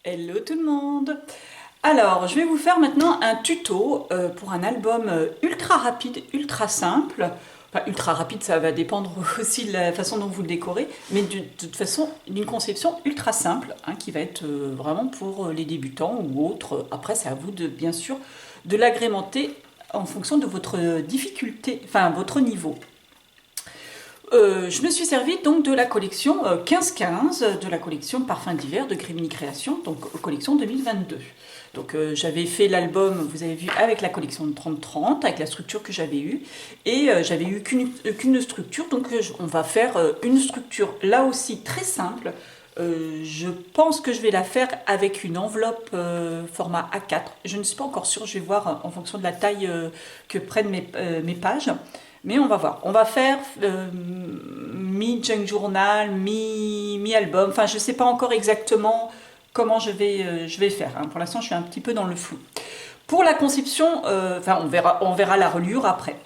Hello tout le monde! Alors, je vais vous faire maintenant un tuto pour un album ultra rapide, ultra simple. Enfin, ultra rapide, ça va dépendre aussi de la façon dont vous le décorez, mais de toute façon, d'une conception ultra simple, hein, qui va être vraiment pour les débutants ou autres. Après, c'est à vous, bien sûr, de l'agrémenter en fonction de votre difficulté, enfin, votre niveau. Je me suis servi donc de la collection 15-15, de la collection Parfums d'hiver de Grimini Création, donc collection 2022. Donc j'avais fait l'album, vous avez vu, avec la collection de 30-30, avec la structure que j'avais eue, et j'avais eu qu'une structure, donc on va faire une structure là aussi très simple. Je pense que je vais la faire avec une enveloppe format A4. Je ne suis pas encore sûre, je vais voir en fonction de la taille que prennent mes pages. Mais on va voir. On va faire mi-junk journal, mi-album. Enfin, je ne sais pas encore exactement comment je vais faire. Hein. Pour l'instant, je suis un petit peu dans le flou. Pour la conception, enfin, on verra la reliure après.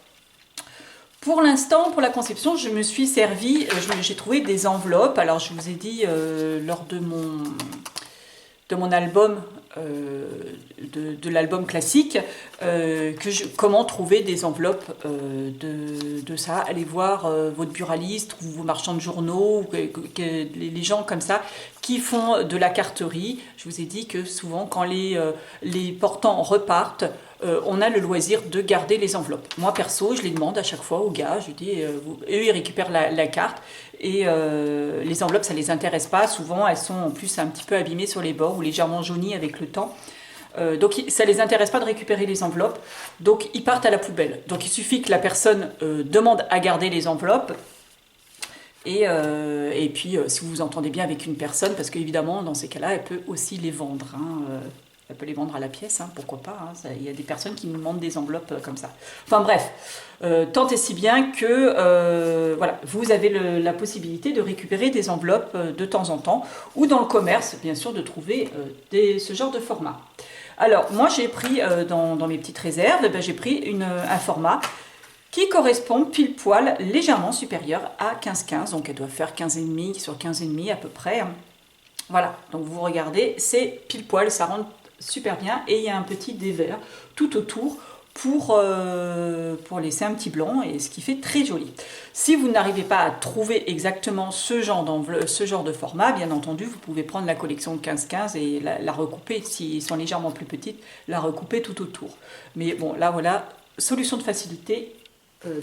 Pour l'instant, pour la conception, je me suis servi, j'ai trouvé des enveloppes. Alors, je vous ai dit lors de mon album, de l'album classique, comment trouver des enveloppes de ça. Allez voir votre buraliste ou vos marchands de journaux, les gens comme ça qui font de la carterie. Je vous ai dit que souvent quand les portants repartent, on a le loisir de garder les enveloppes. Moi perso, je les demande à chaque fois aux gars, je dis, eux ils récupèrent la carte et les enveloppes ça les intéresse pas, souvent elles sont en plus un petit peu abîmées sur les bords ou légèrement jaunies avec le temps. Donc ça les intéresse pas de récupérer les enveloppes, donc ils partent à la poubelle. Donc il suffit que la personne demande à garder les enveloppes. Et puis, si vous vous entendez bien avec une personne, parce qu'évidemment, dans ces cas-là, elle peut aussi les vendre. Hein, elle peut les vendre à la pièce, hein, pourquoi pas. Hein, il y a des personnes qui nous demandent des enveloppes comme ça. Enfin bref, tant et si bien que voilà, vous avez la possibilité de récupérer des enveloppes de temps en temps, ou dans le commerce, bien sûr, de trouver ce genre de format. Alors, moi, j'ai pris, dans mes petites réserves, ben, j'ai pris un format qui correspond pile poil légèrement supérieur à 15-15, donc elle doit faire 15,5 sur 15,5 à peu près. Voilà, donc vous regardez, c'est pile poil, ça rentre super bien, et il y a un petit dévers tout autour pour laisser un petit blanc, et ce qui fait très joli. Si vous n'arrivez pas à trouver exactement ce genre de format, bien entendu, vous pouvez prendre la collection 15-15 et la recouper, s'ils sont légèrement plus petites, la recouper tout autour. Mais bon, là voilà, solution de facilité,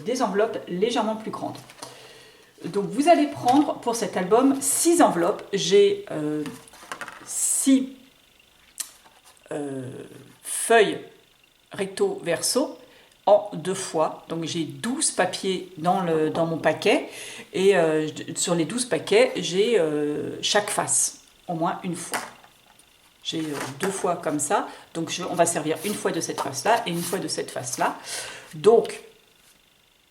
des enveloppes légèrement plus grandes. Donc vous allez prendre pour cet album 6 enveloppes. J'ai 6 feuilles recto verso en 2 fois. Donc j'ai 12 papiers dans mon paquet. Et sur les 12 paquets, j'ai chaque face, au moins une fois. J'ai 2 fois comme ça. Donc on va servir une fois de cette face-là et une fois de cette face-là. Donc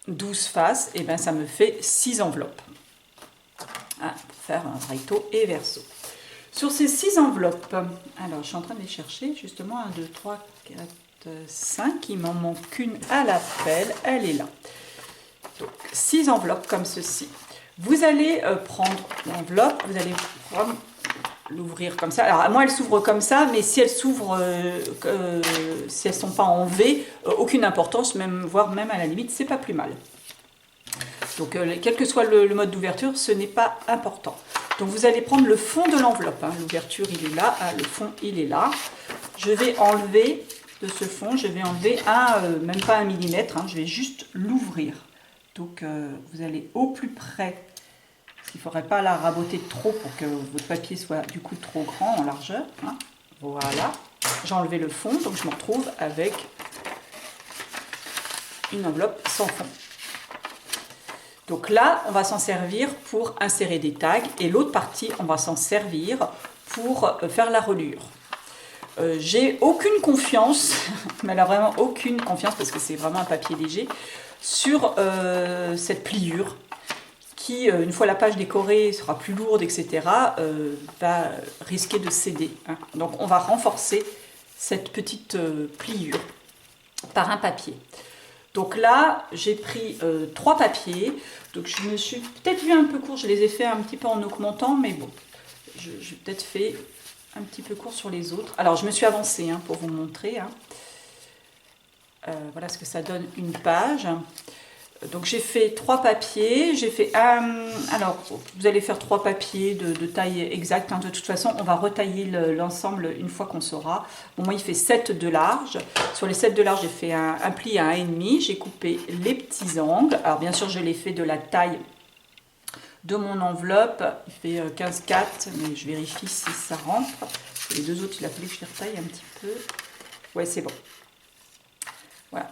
12 faces, et bien ça me fait 6 enveloppes. Hein, pour faire un recto et verso. Sur ces 6 enveloppes, alors je suis en train de les chercher, justement, 1, 2, 3, 4, 5, il m'en manque une à la pelle, elle est là. Donc 6 enveloppes comme ceci. Vous allez prendre l'enveloppe, vous allez prendre l'ouvrir comme ça. Alors moi elle s'ouvre comme ça, mais si elle s'ouvre, si elles sont pas en V, aucune importance, voire même à la limite, c'est pas plus mal. Donc quel que soit le mode d'ouverture, ce n'est pas important. Donc vous allez prendre le fond de l'enveloppe. Hein. L'ouverture il est là, le fond il est là. Je vais enlever de ce fond, je vais enlever même pas 1 millimètre, hein, je vais juste l'ouvrir. Donc vous allez au plus près. Il ne faudrait pas la raboter trop pour que votre papier soit du coup trop grand en largeur. Hein. Voilà, j'ai enlevé le fond, donc je me retrouve avec une enveloppe sans fond. Donc là, on va s'en servir pour insérer des tags et l'autre partie, on va s'en servir pour faire la reliure. J'ai aucune confiance, mais là vraiment aucune confiance parce que c'est vraiment un papier léger, sur cette pliure. Qui, une fois la page décorée sera plus lourde, etc., va risquer de céder. Hein. Donc on va renforcer cette petite pliure par un papier. Donc là, j'ai pris 3 papiers. Donc je me suis peut-être vu un peu court, je les ai fait un petit peu en augmentant, mais bon, j'ai peut-être fait un petit peu court sur les autres. Alors je me suis avancée hein, pour vous montrer. Hein. Voilà ce que ça donne une page. Donc j'ai fait 3 papiers, j'ai fait alors vous allez faire 3 papiers de taille exacte, hein. De toute façon on va retailler l'ensemble une fois qu'on saura. Bon, moi il fait 7 de large, sur les 7 de large j'ai fait un pli à 1,5, j'ai coupé les petits angles, alors bien sûr je l'ai fait de la taille de mon enveloppe, il fait 15,4 mais je vérifie si ça rentre, les deux autres il a fallu que je les retaille un petit peu, ouais c'est bon, voilà.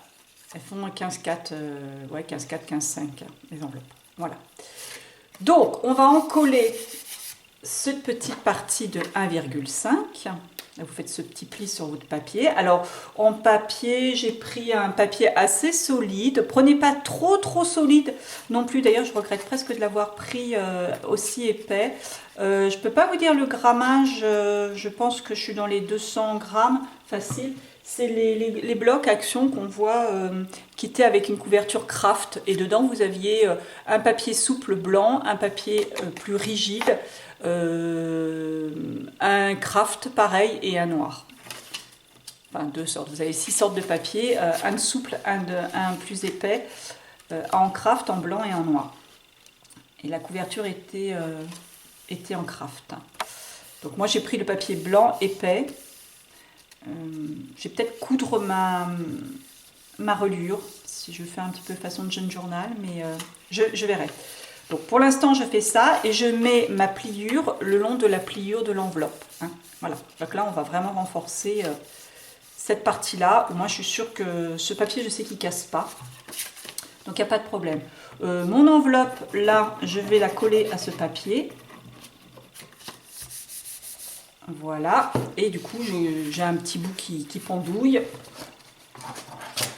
Elles font 15,4, ouais, 15,4, 15,5, hein, les enveloppes. Voilà. Donc, on va en coller cette petite partie de 1,5. Vous faites ce petit pli sur votre papier. Alors, en papier, j'ai pris un papier assez solide. Prenez pas trop solide non plus. D'ailleurs, je regrette presque de l'avoir pris aussi épais. Je ne peux pas vous dire le grammage. Je pense que je suis dans les 200 grammes, facile. C'est les blocs Action qu'on voit qui étaient avec une couverture Kraft. Et dedans, vous aviez un papier souple blanc, un papier plus rigide, un Kraft pareil et un noir. Enfin, 2 sortes. Vous avez 6 sortes de papier, un souple, un plus épais, en Kraft, en blanc et en noir. Et la couverture était en Kraft. Donc moi, j'ai pris le papier blanc épais. Je vais peut-être coudre ma reliure, si je fais un petit peu façon de jeune journal, mais je verrai. Donc pour l'instant, je fais ça et je mets ma pliure le long de la pliure de l'enveloppe. Hein. Voilà, donc là, on va vraiment renforcer cette partie-là. Moi, je suis sûre que ce papier, je sais qu'il ne casse pas. Donc, il n'y a pas de problème. Mon enveloppe, là, je vais la coller à ce papier. Voilà, et du coup j'ai un petit bout qui pendouille,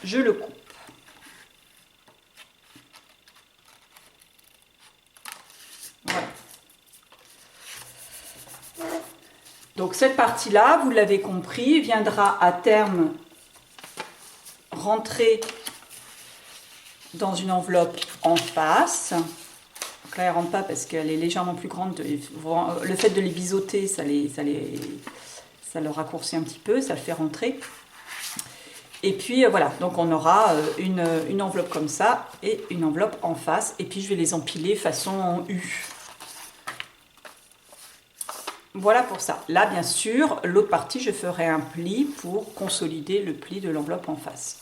je le coupe. Voilà. Donc cette partie-là, vous l'avez compris, viendra à terme rentrer dans une enveloppe en face. Donc là, elle ne rentre pas parce qu'elle est légèrement plus grande. Le fait de les biseauter, ça le raccourcit un petit peu, ça le fait rentrer. Et puis voilà, donc on aura une enveloppe comme ça et une enveloppe en face. Et puis je vais les empiler façon U. Voilà pour ça. Là, bien sûr, l'autre partie, je ferai un pli pour consolider le pli de l'enveloppe en face.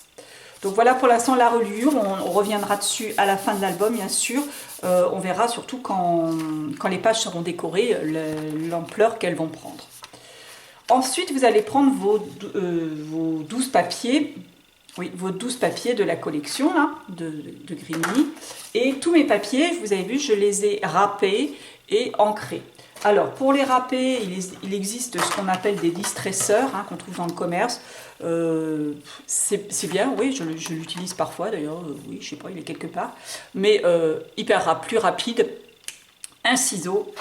Donc voilà pour l'instant la reliure, on reviendra dessus à la fin de l'album bien sûr, on verra surtout quand les pages seront décorées, l'ampleur qu'elles vont prendre. Ensuite vous allez prendre vos 12 papiers, oui, vos 12 papiers de la collection là, de Grigny, et tous mes papiers, vous avez vu, je les ai râpés et ancrés. Alors, pour les râper, il existe ce qu'on appelle des distresseurs, hein, qu'on trouve dans le commerce. C'est bien, oui, je l'utilise parfois d'ailleurs, oui, je sais pas, il est quelque part. Mais plus rapide, un ciseau,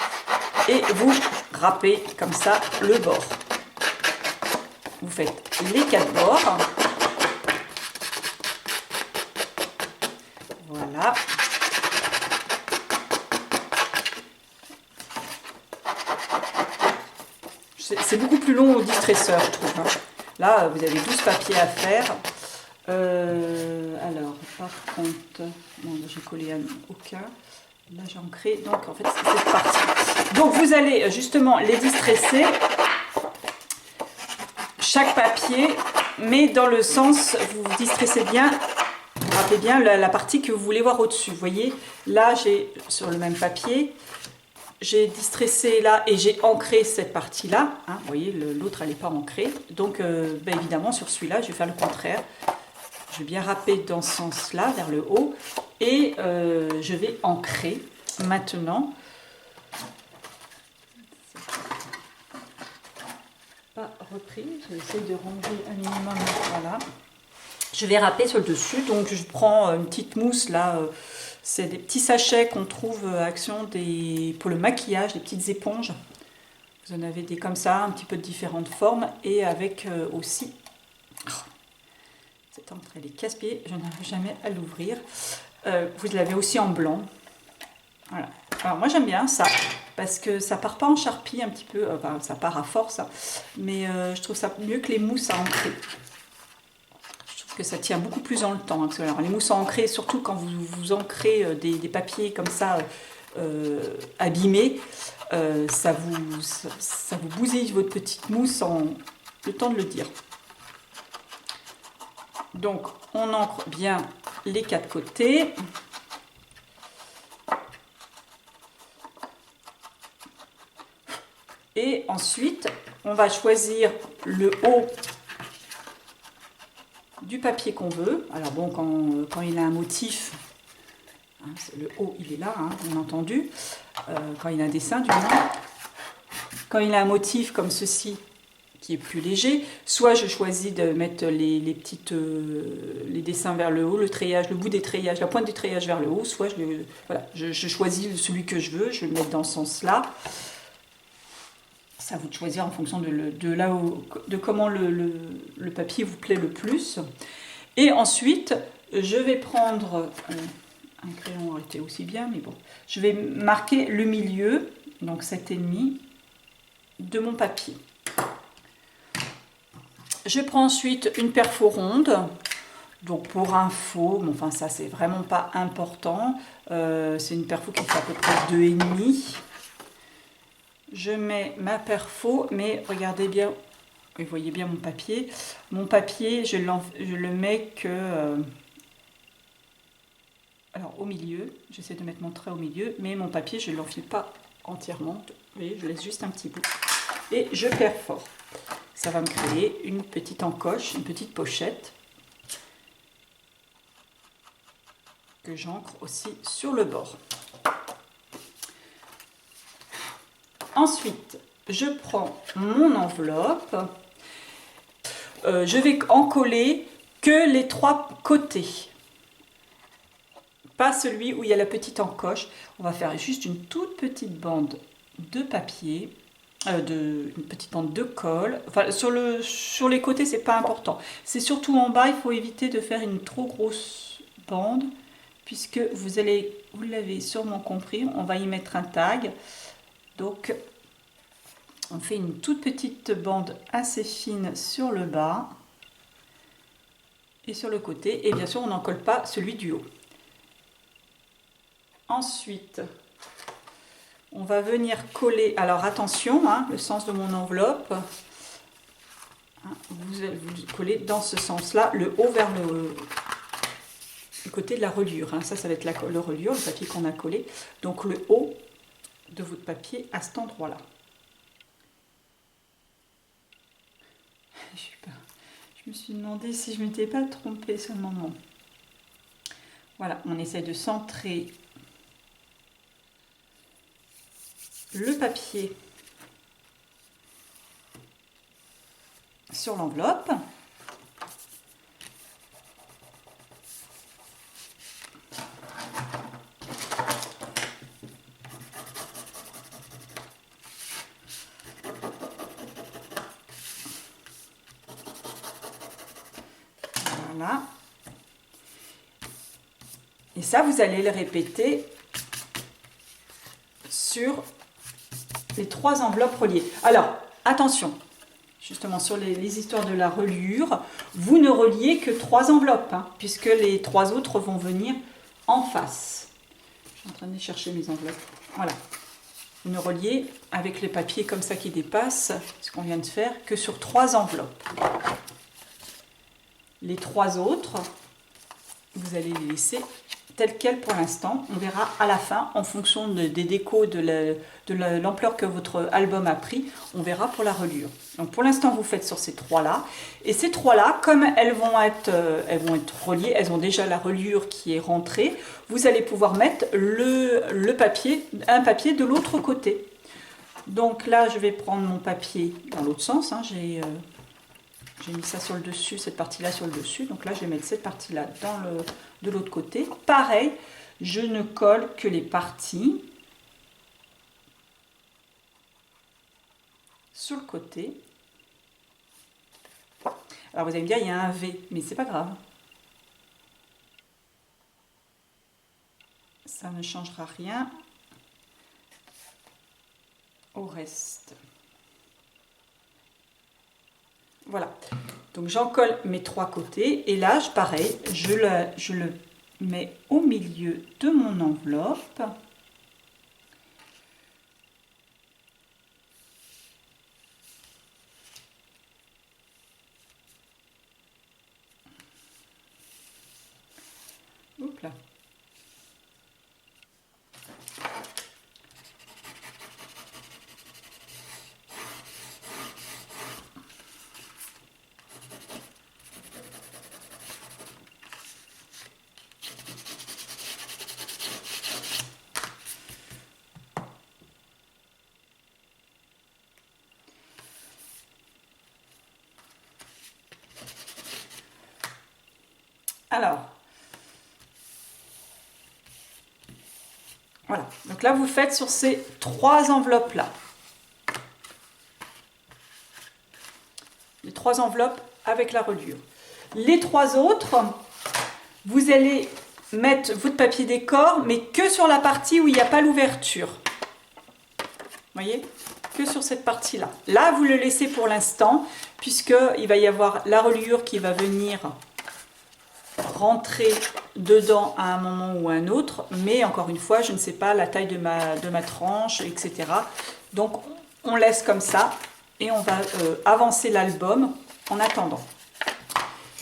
et vous râpez comme ça le bord. Vous faites les 4 bords. Voilà. C'est beaucoup plus long au distresseur, je trouve. Hein. Là, vous avez 12 papiers à faire. Alors, par contre, j'ai collé aucun. Là, j'ai ancré. Donc, en fait, c'est cette partie. Donc, vous allez justement les distresser. Chaque papier, mais dans le sens, vous distressez bien. Rappelez bien la partie que vous voulez voir au-dessus. Vous voyez, là, j'ai sur le même papier. J'ai distressé là et j'ai ancré cette partie-là. Hein, vous voyez, l'autre, elle n'est pas ancrée. Donc, évidemment, sur celui-là, je vais faire le contraire. Je vais bien râper dans ce sens-là, vers le haut. Et je vais ancrer maintenant. Pas repris. J'essaie de ranger un minimum. Voilà. Je vais râper sur le dessus. Donc, je prends une petite mousse là. C'est des petits sachets qu'on trouve à Action pour le maquillage, des petites éponges. Vous en avez des comme ça, un petit peu de différentes formes. Et avec aussi... Oh, cette encre, elle est casse-pied, je n'arrive jamais à l'ouvrir. Vous l'avez aussi en blanc. Voilà. Alors moi j'aime bien ça. parce que ça part pas en charpie un petit peu, enfin ça part à force, hein, mais je trouve ça mieux que les mousses à ancrer. Je trouve que ça tient beaucoup plus dans le temps, hein, parce que alors, les mousses à ancrer, surtout quand vous ancrez des papiers comme ça abîmés, ça vous bousille votre petite mousse en le temps de le dire. Donc on ancre bien les 4 côtés. Et ensuite, on va choisir le haut du papier qu'on veut. Alors bon, quand il a un motif, hein, le haut il est là, hein, bien entendu. Quand il a un dessin du moins. Quand il a un motif comme ceci, qui est plus léger, soit je choisis de mettre les dessins vers le haut, le treillage, le bout des treillages, la pointe du treillage vers le haut, soit je choisis celui que je veux, je vais le mettre dans ce sens-là. C'est à vous de choisir en fonction de comment le papier vous plaît le plus. Et ensuite, je vais prendre un crayon aurait été aussi bien, mais bon, je vais marquer le milieu, donc 7,5 de mon papier. Je prends ensuite une perfo ronde. Donc pour info, mais enfin ça c'est vraiment pas important. C'est une perfo qui fait à peu près 2,5. Je mets ma perfo, mais regardez bien, vous voyez bien mon papier. Mon papier, je le mets que... alors au milieu, j'essaie de mettre mon trait au milieu, mais mon papier, je ne l'enfile pas entièrement. Vous voyez, je laisse juste un petit bout. Et je perfore. Ça va me créer une petite encoche, une petite pochette que j'ancre aussi sur le bord. Ensuite, je prends mon enveloppe. Je vais en coller que les 3 côtés. Pas celui où il y a la petite encoche. On va faire juste une toute petite bande de papier, une petite bande de colle. Enfin, sur les côtés, c'est pas important. C'est surtout en bas, il faut éviter de faire une trop grosse bande, puisque vous l'avez sûrement compris, on va y mettre un tag. Donc, on fait une toute petite bande assez fine sur le bas et sur le côté. Et bien sûr, on n'en colle pas celui du haut. Ensuite, on va venir coller. Alors attention, hein, le sens de mon enveloppe. Hein, vous collez dans ce sens-là, le haut vers le côté de la reliure. Hein. Ça va être la reliure, le papier qu'on a collé. Donc le haut de votre papier à cet endroit-là. Je me suis demandé si je ne m'étais pas trompée sur le moment. Voilà, on essaie de centrer le papier sur l'enveloppe. Voilà. Et ça, vous allez le répéter sur les 3 enveloppes reliées. Alors, attention, justement sur les histoires de la reliure, vous ne reliez que 3 enveloppes, hein, puisque les 3 autres vont venir en face. Je suis en train de chercher mes enveloppes. Voilà. Vous ne reliez avec les papiers comme ça qui dépassent, ce qu'on vient de faire, que sur 3 enveloppes. Les 3 autres, vous allez les laisser telles quelles pour l'instant. On verra à la fin, en fonction des décos, de l'ampleur que votre album a pris, on verra pour la reliure. Donc pour l'instant, vous faites sur ces 3-là. Et ces 3-là, comme elles vont être reliées, elles ont déjà la reliure qui est rentrée, vous allez pouvoir mettre un papier de l'autre côté. Donc là, je vais prendre mon papier dans l'autre sens. Hein, j'ai mis ça sur le dessus, cette partie-là sur le dessus. Donc là, je vais mettre cette partie-là de l'autre côté. Pareil, je ne colle que les parties sur le côté. Alors vous allez me dire, il y a un V, mais c'est pas grave. Ça ne changera rien. au reste. Voilà, donc j'en colle mes 3 côtés et là, pareil, je le mets au milieu de mon enveloppe. Hop là. Alors, voilà. Donc là, vous faites sur ces 3 enveloppes-là. Les 3 enveloppes avec la reliure. Les 3 autres, vous allez mettre votre papier décor, mais que sur la partie où il n'y a pas l'ouverture. Vous voyez? Que sur cette partie-là. Là, vous le laissez pour l'instant, puisqu'il va y avoir la reliure qui va venir rentrer dedans à un moment ou à un autre, mais encore une fois, je ne sais pas la taille de ma tranche, etc. Donc, on laisse comme ça et on va avancer l'album en attendant.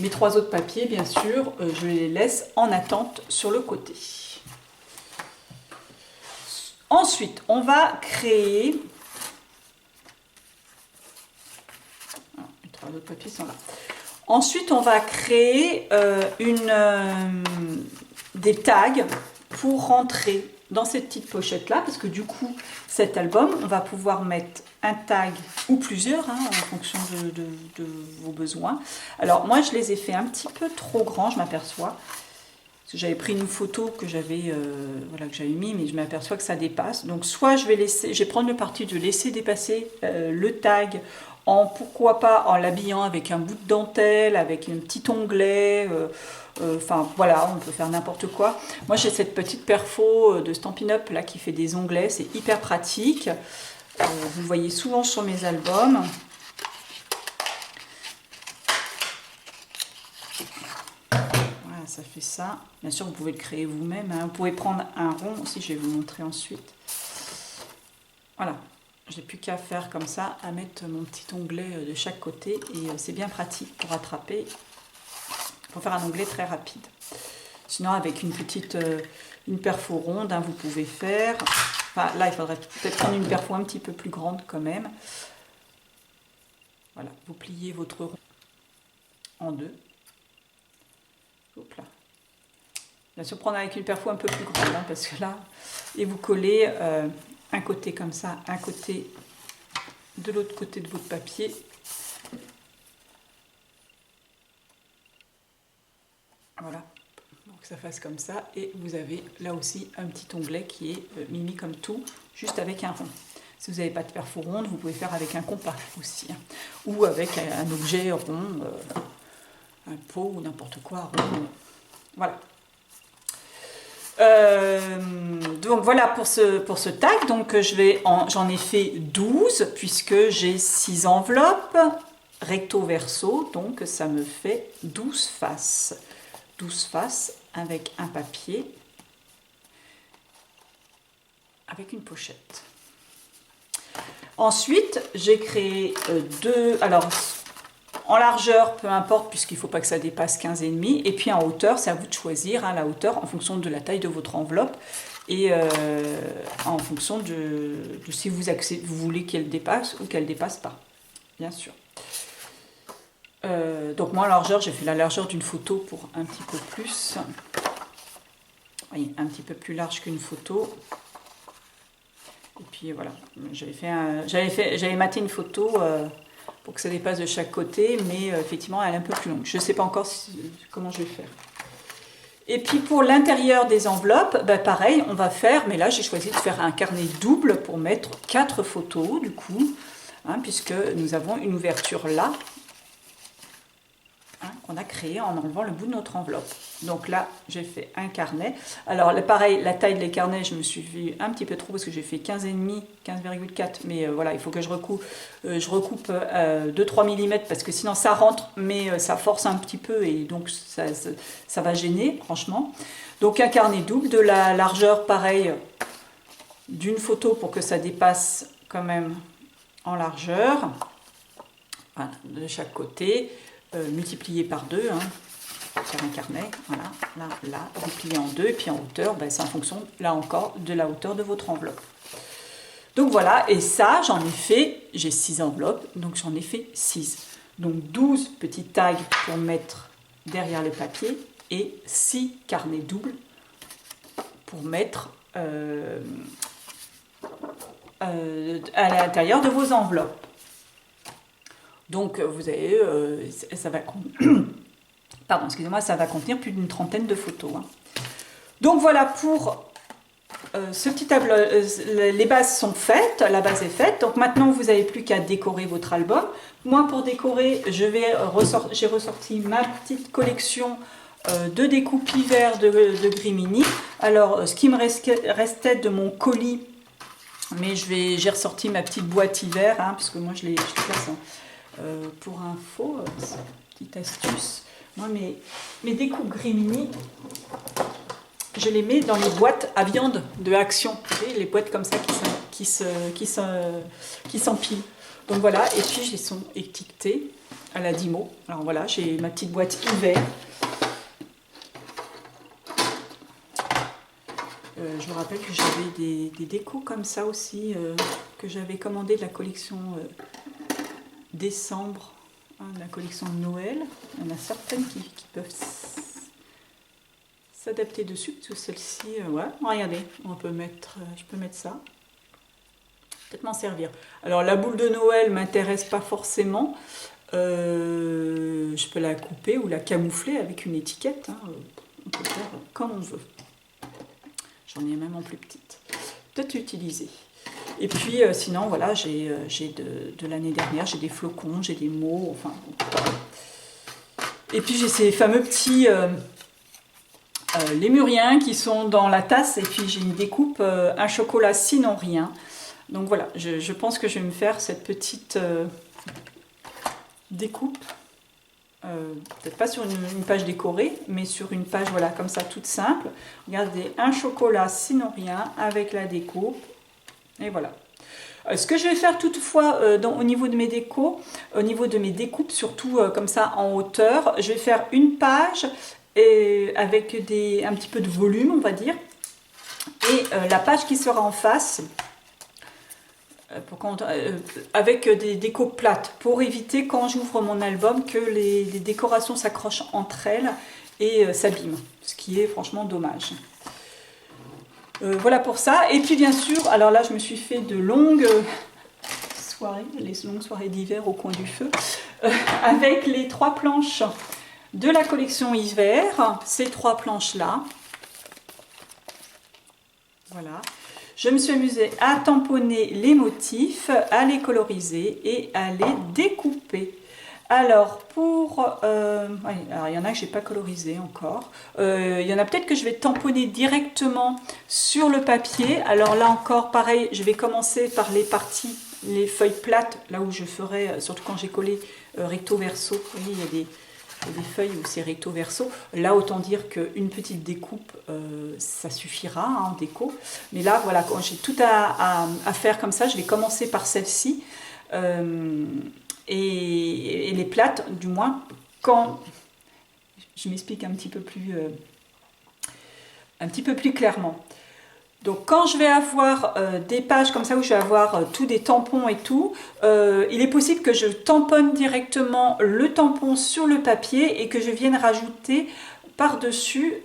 Mes 3 autres papiers, bien sûr, je les laisse en attente sur le côté. Ensuite, on va créer... Les 3 autres papiers sont là. Ensuite, on va créer des tags pour rentrer dans cette petite pochette-là, parce que du coup, cet album, on va pouvoir mettre un tag ou plusieurs, en fonction de vos besoins. Alors, moi, je les ai fait un petit peu trop grands, je m'aperçois. Parce que j'avais pris une photo que j'avais mis, mais je m'aperçois que ça dépasse. Donc, soit je vais prendre le parti de laisser dépasser le tag pourquoi pas en l'habillant avec un bout de dentelle, avec un petit onglet, enfin voilà, on peut faire n'importe quoi. Moi j'ai cette petite perfo de Stampin' Up là qui fait des onglets, c'est hyper pratique. Vous le voyez souvent sur mes albums. Voilà, ça fait ça. Bien sûr, vous pouvez le créer vous-même, hein. Vous pouvez prendre un rond aussi, je vais vous montrer ensuite. Voilà. J'ai plus qu'à faire comme ça, à mettre mon petit onglet de chaque côté et c'est bien pratique pour attraper, pour faire un onglet très rapide. Sinon avec une perfo ronde, hein, vous pouvez faire, enfin là il faudrait peut-être prendre une perfo un petit peu plus grande quand même. Voilà, vous pliez votre rond en 2. Hop là. Bien sûr prendre avec une perfo un peu plus grande, hein, parce que là, et vous collez... un côté comme ça, un côté de l'autre côté de votre papier. Voilà, donc ça fasse comme ça. Et vous avez là aussi un petit onglet qui est mimi comme tout, juste avec un rond. Si vous n'avez pas de perfo ronde, vous pouvez faire avec un compas aussi, hein, ou avec un objet rond, un pot ou n'importe quoi rond. Voilà. Donc voilà pour ce tag. Donc j'en ai fait 12 puisque j'ai 6 enveloppes recto verso, donc ça me fait 12 faces. 12 faces avec un papier, avec une pochette. Ensuite, j'ai créé alors en largeur, peu importe, puisqu'il ne faut pas que ça dépasse 15,5. Et puis en hauteur, c'est à vous de choisir, hein, la hauteur en fonction de la taille de votre enveloppe et en fonction de si vous voulez qu'elle dépasse ou qu'elle ne dépasse pas, bien sûr. Donc moi en largeur, j'ai fait la largeur d'une photo pour un petit peu plus. Oui, un petit peu plus large qu'une photo. Et puis voilà, j'avais maté une photo pour que ça dépasse de chaque côté, mais effectivement elle est un peu plus longue. Je ne sais pas encore comment je vais faire. Et puis pour l'intérieur des enveloppes, bah pareil, on va faire, mais là j'ai choisi de faire un carnet double pour mettre 4 photos du coup, hein, puisque nous avons une ouverture là, hein, qu'on a créé en enlevant le bout de notre enveloppe. Donc là, j'ai fait un carnet. Alors là, pareil, la taille des carnets, je me suis fait un petit peu trop parce que j'ai fait 15,5, 15,4. Mais voilà, il faut que je recoupe 2-3 mm parce que sinon ça rentre, mais ça force un petit peu et donc ça va gêner, franchement. Donc un carnet double, de la largeur, pareil, d'une photo pour que ça dépasse quand même en largeur. Voilà, de chaque côté. Multiplié par 2, hein, faire un carnet, voilà, là, déplié en 2, et puis en hauteur, ben, c'est en fonction, là encore, de la hauteur de votre enveloppe. Donc voilà, et ça, j'en ai fait, j'ai 6 enveloppes, donc j'en ai fait 6. Donc 12 petits tags pour mettre derrière le papier, et 6 carnets doubles pour mettre à l'intérieur de vos enveloppes. Donc vous avez, ça va pardon, excusez-moi, ça va contenir plus d'une trentaine de photos. Hein. Donc voilà pour ce petit tableau. Les bases sont faites, la base est faite. Donc maintenant vous n'avez plus qu'à décorer votre album. Moi pour décorer, j'ai ressorti ma petite collection de découpe hiver de Grimini. Alors ce qui me restait de mon colis, mais j'ai ressorti ma petite boîte hiver, hein, parce que moi je place pour info, petite astuce, moi mes découpes Grimini, je les mets dans les boîtes à viande de Action, vous voyez, les boîtes comme ça qui s'empilent. Donc voilà, et puis elles sont étiquetées à la Dymo. Alors voilà, j'ai ma petite boîte hiver. Je me rappelle que j'avais des décos comme ça aussi, que j'avais commandé de la collection décembre, hein, la collection de Noël. Il y en a certaines qui peuvent s'adapter dessus, parce que celle-ci, ouais, regardez, je peux mettre ça, peut-être m'en servir. Alors la boule de Noël m'intéresse pas forcément, je peux la couper ou la camoufler avec une étiquette, hein. On peut faire comme on veut. J'en ai même en plus petite, peut-être utiliser. Et puis sinon voilà, j'ai de l'année dernière, j'ai des flocons, j'ai des mots, enfin. Et puis j'ai ces fameux petits lémuriens qui sont dans la tasse, et puis j'ai une découpe, un chocolat sinon rien. Donc voilà, je pense que je vais me faire cette petite découpe, peut-être pas sur une page décorée, mais sur une page voilà comme ça toute simple. Regardez, un chocolat sinon rien avec la découpe. Et voilà. Ce que je vais faire toutefois au niveau de mes décos, au niveau de mes découpes, surtout comme ça en hauteur, je vais faire une page avec un petit peu de volume, on va dire. Et la page qui sera en face, avec des décos plates, pour éviter quand j'ouvre mon album que les décorations s'accrochent entre elles et s'abîment, ce qui est franchement dommage. Voilà pour ça. Et puis bien sûr, alors là je me suis fait de longues soirées, les longues soirées d'hiver au coin du feu, avec les 3 planches de la collection hiver, ces 3 planches là. Voilà. Je me suis amusée à tamponner les motifs, à les coloriser et à les découper. Alors, alors il y en a que je n'ai pas colorisé encore. Il y en a peut-être que je vais tamponner directement sur le papier. Alors là encore, pareil, je vais commencer par les parties, les feuilles plates, là où je ferai, surtout quand j'ai collé recto verso. Vous voyez, il y a des feuilles où c'est recto verso. Là, autant dire qu'une petite découpe, ça suffira hein, en déco. Mais là, voilà, quand j'ai tout à faire comme ça, je vais commencer par celle-ci. Et les plates, du moins, quand je m'explique un petit peu plus clairement. Donc quand je vais avoir des pages comme ça où je vais avoir tous des tampons et tout, il est possible que je tamponne directement le tampon sur le papier et que je vienne rajouter par-dessus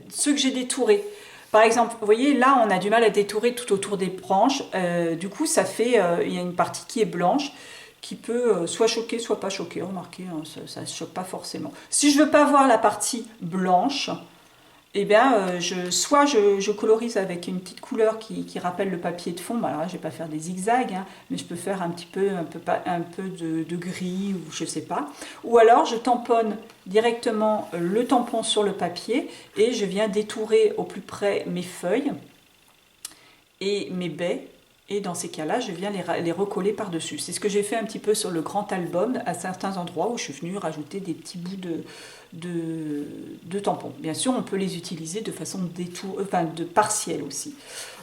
ceux que j'ai détourés. Par exemple, vous voyez, là, on a du mal à détourer tout autour des branches. Du coup, ça fait, il y a une partie qui est blanche, qui peut soit choquer, soit pas choquer. Remarquez, hein, ça ne choque pas forcément. Si je ne veux pas voir la partie blanche, eh bien, soit je colorise avec une petite couleur qui rappelle le papier de fond. Bah, alors là, je ne vais pas faire des zigzags, hein, mais je peux faire un peu de gris ou je ne sais pas. Ou alors, je tamponne directement le tampon sur le papier et je viens détourer au plus près mes feuilles et mes baies. Et dans ces cas-là, je viens les recoller par-dessus. C'est ce que j'ai fait un petit peu sur le grand album, à certains endroits où je suis venue rajouter des petits bouts de tampons. Bien sûr, on peut les utiliser de façon partielle aussi.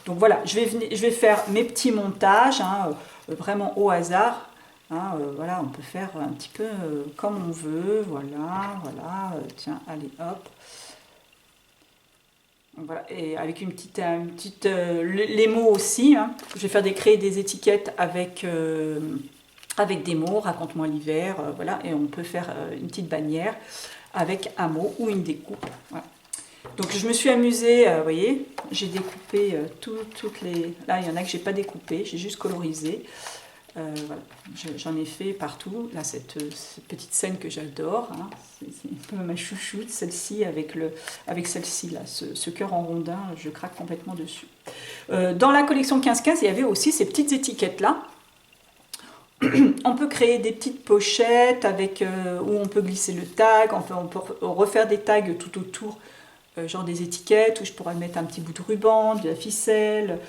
Donc voilà, je vais faire mes petits montages, hein, vraiment au hasard. Hein, voilà, on peut faire un petit peu comme on veut. Voilà, tiens, allez, hop. Voilà, et avec les mots aussi, hein. Je vais créer des étiquettes avec des mots, raconte-moi l'hiver, voilà, et on peut faire une petite bannière avec un mot ou une découpe. Voilà. Donc je me suis amusée, vous voyez, j'ai découpé toutes les... Là, il y en a que j'ai pas découpé, j'ai juste colorisé. Voilà. J'en ai fait partout. Là, cette petite scène que j'adore, hein. C'est un peu ma chouchoute, celle-ci avec celle-ci, là, ce cœur en rondin, je craque complètement dessus. Dans la collection 15-15, il y avait aussi ces petites étiquettes-là. On peut créer des petites pochettes où on peut glisser le tag, on peut refaire des tags tout autour, genre des étiquettes, où je pourrais mettre un petit bout de ruban, de la ficelle.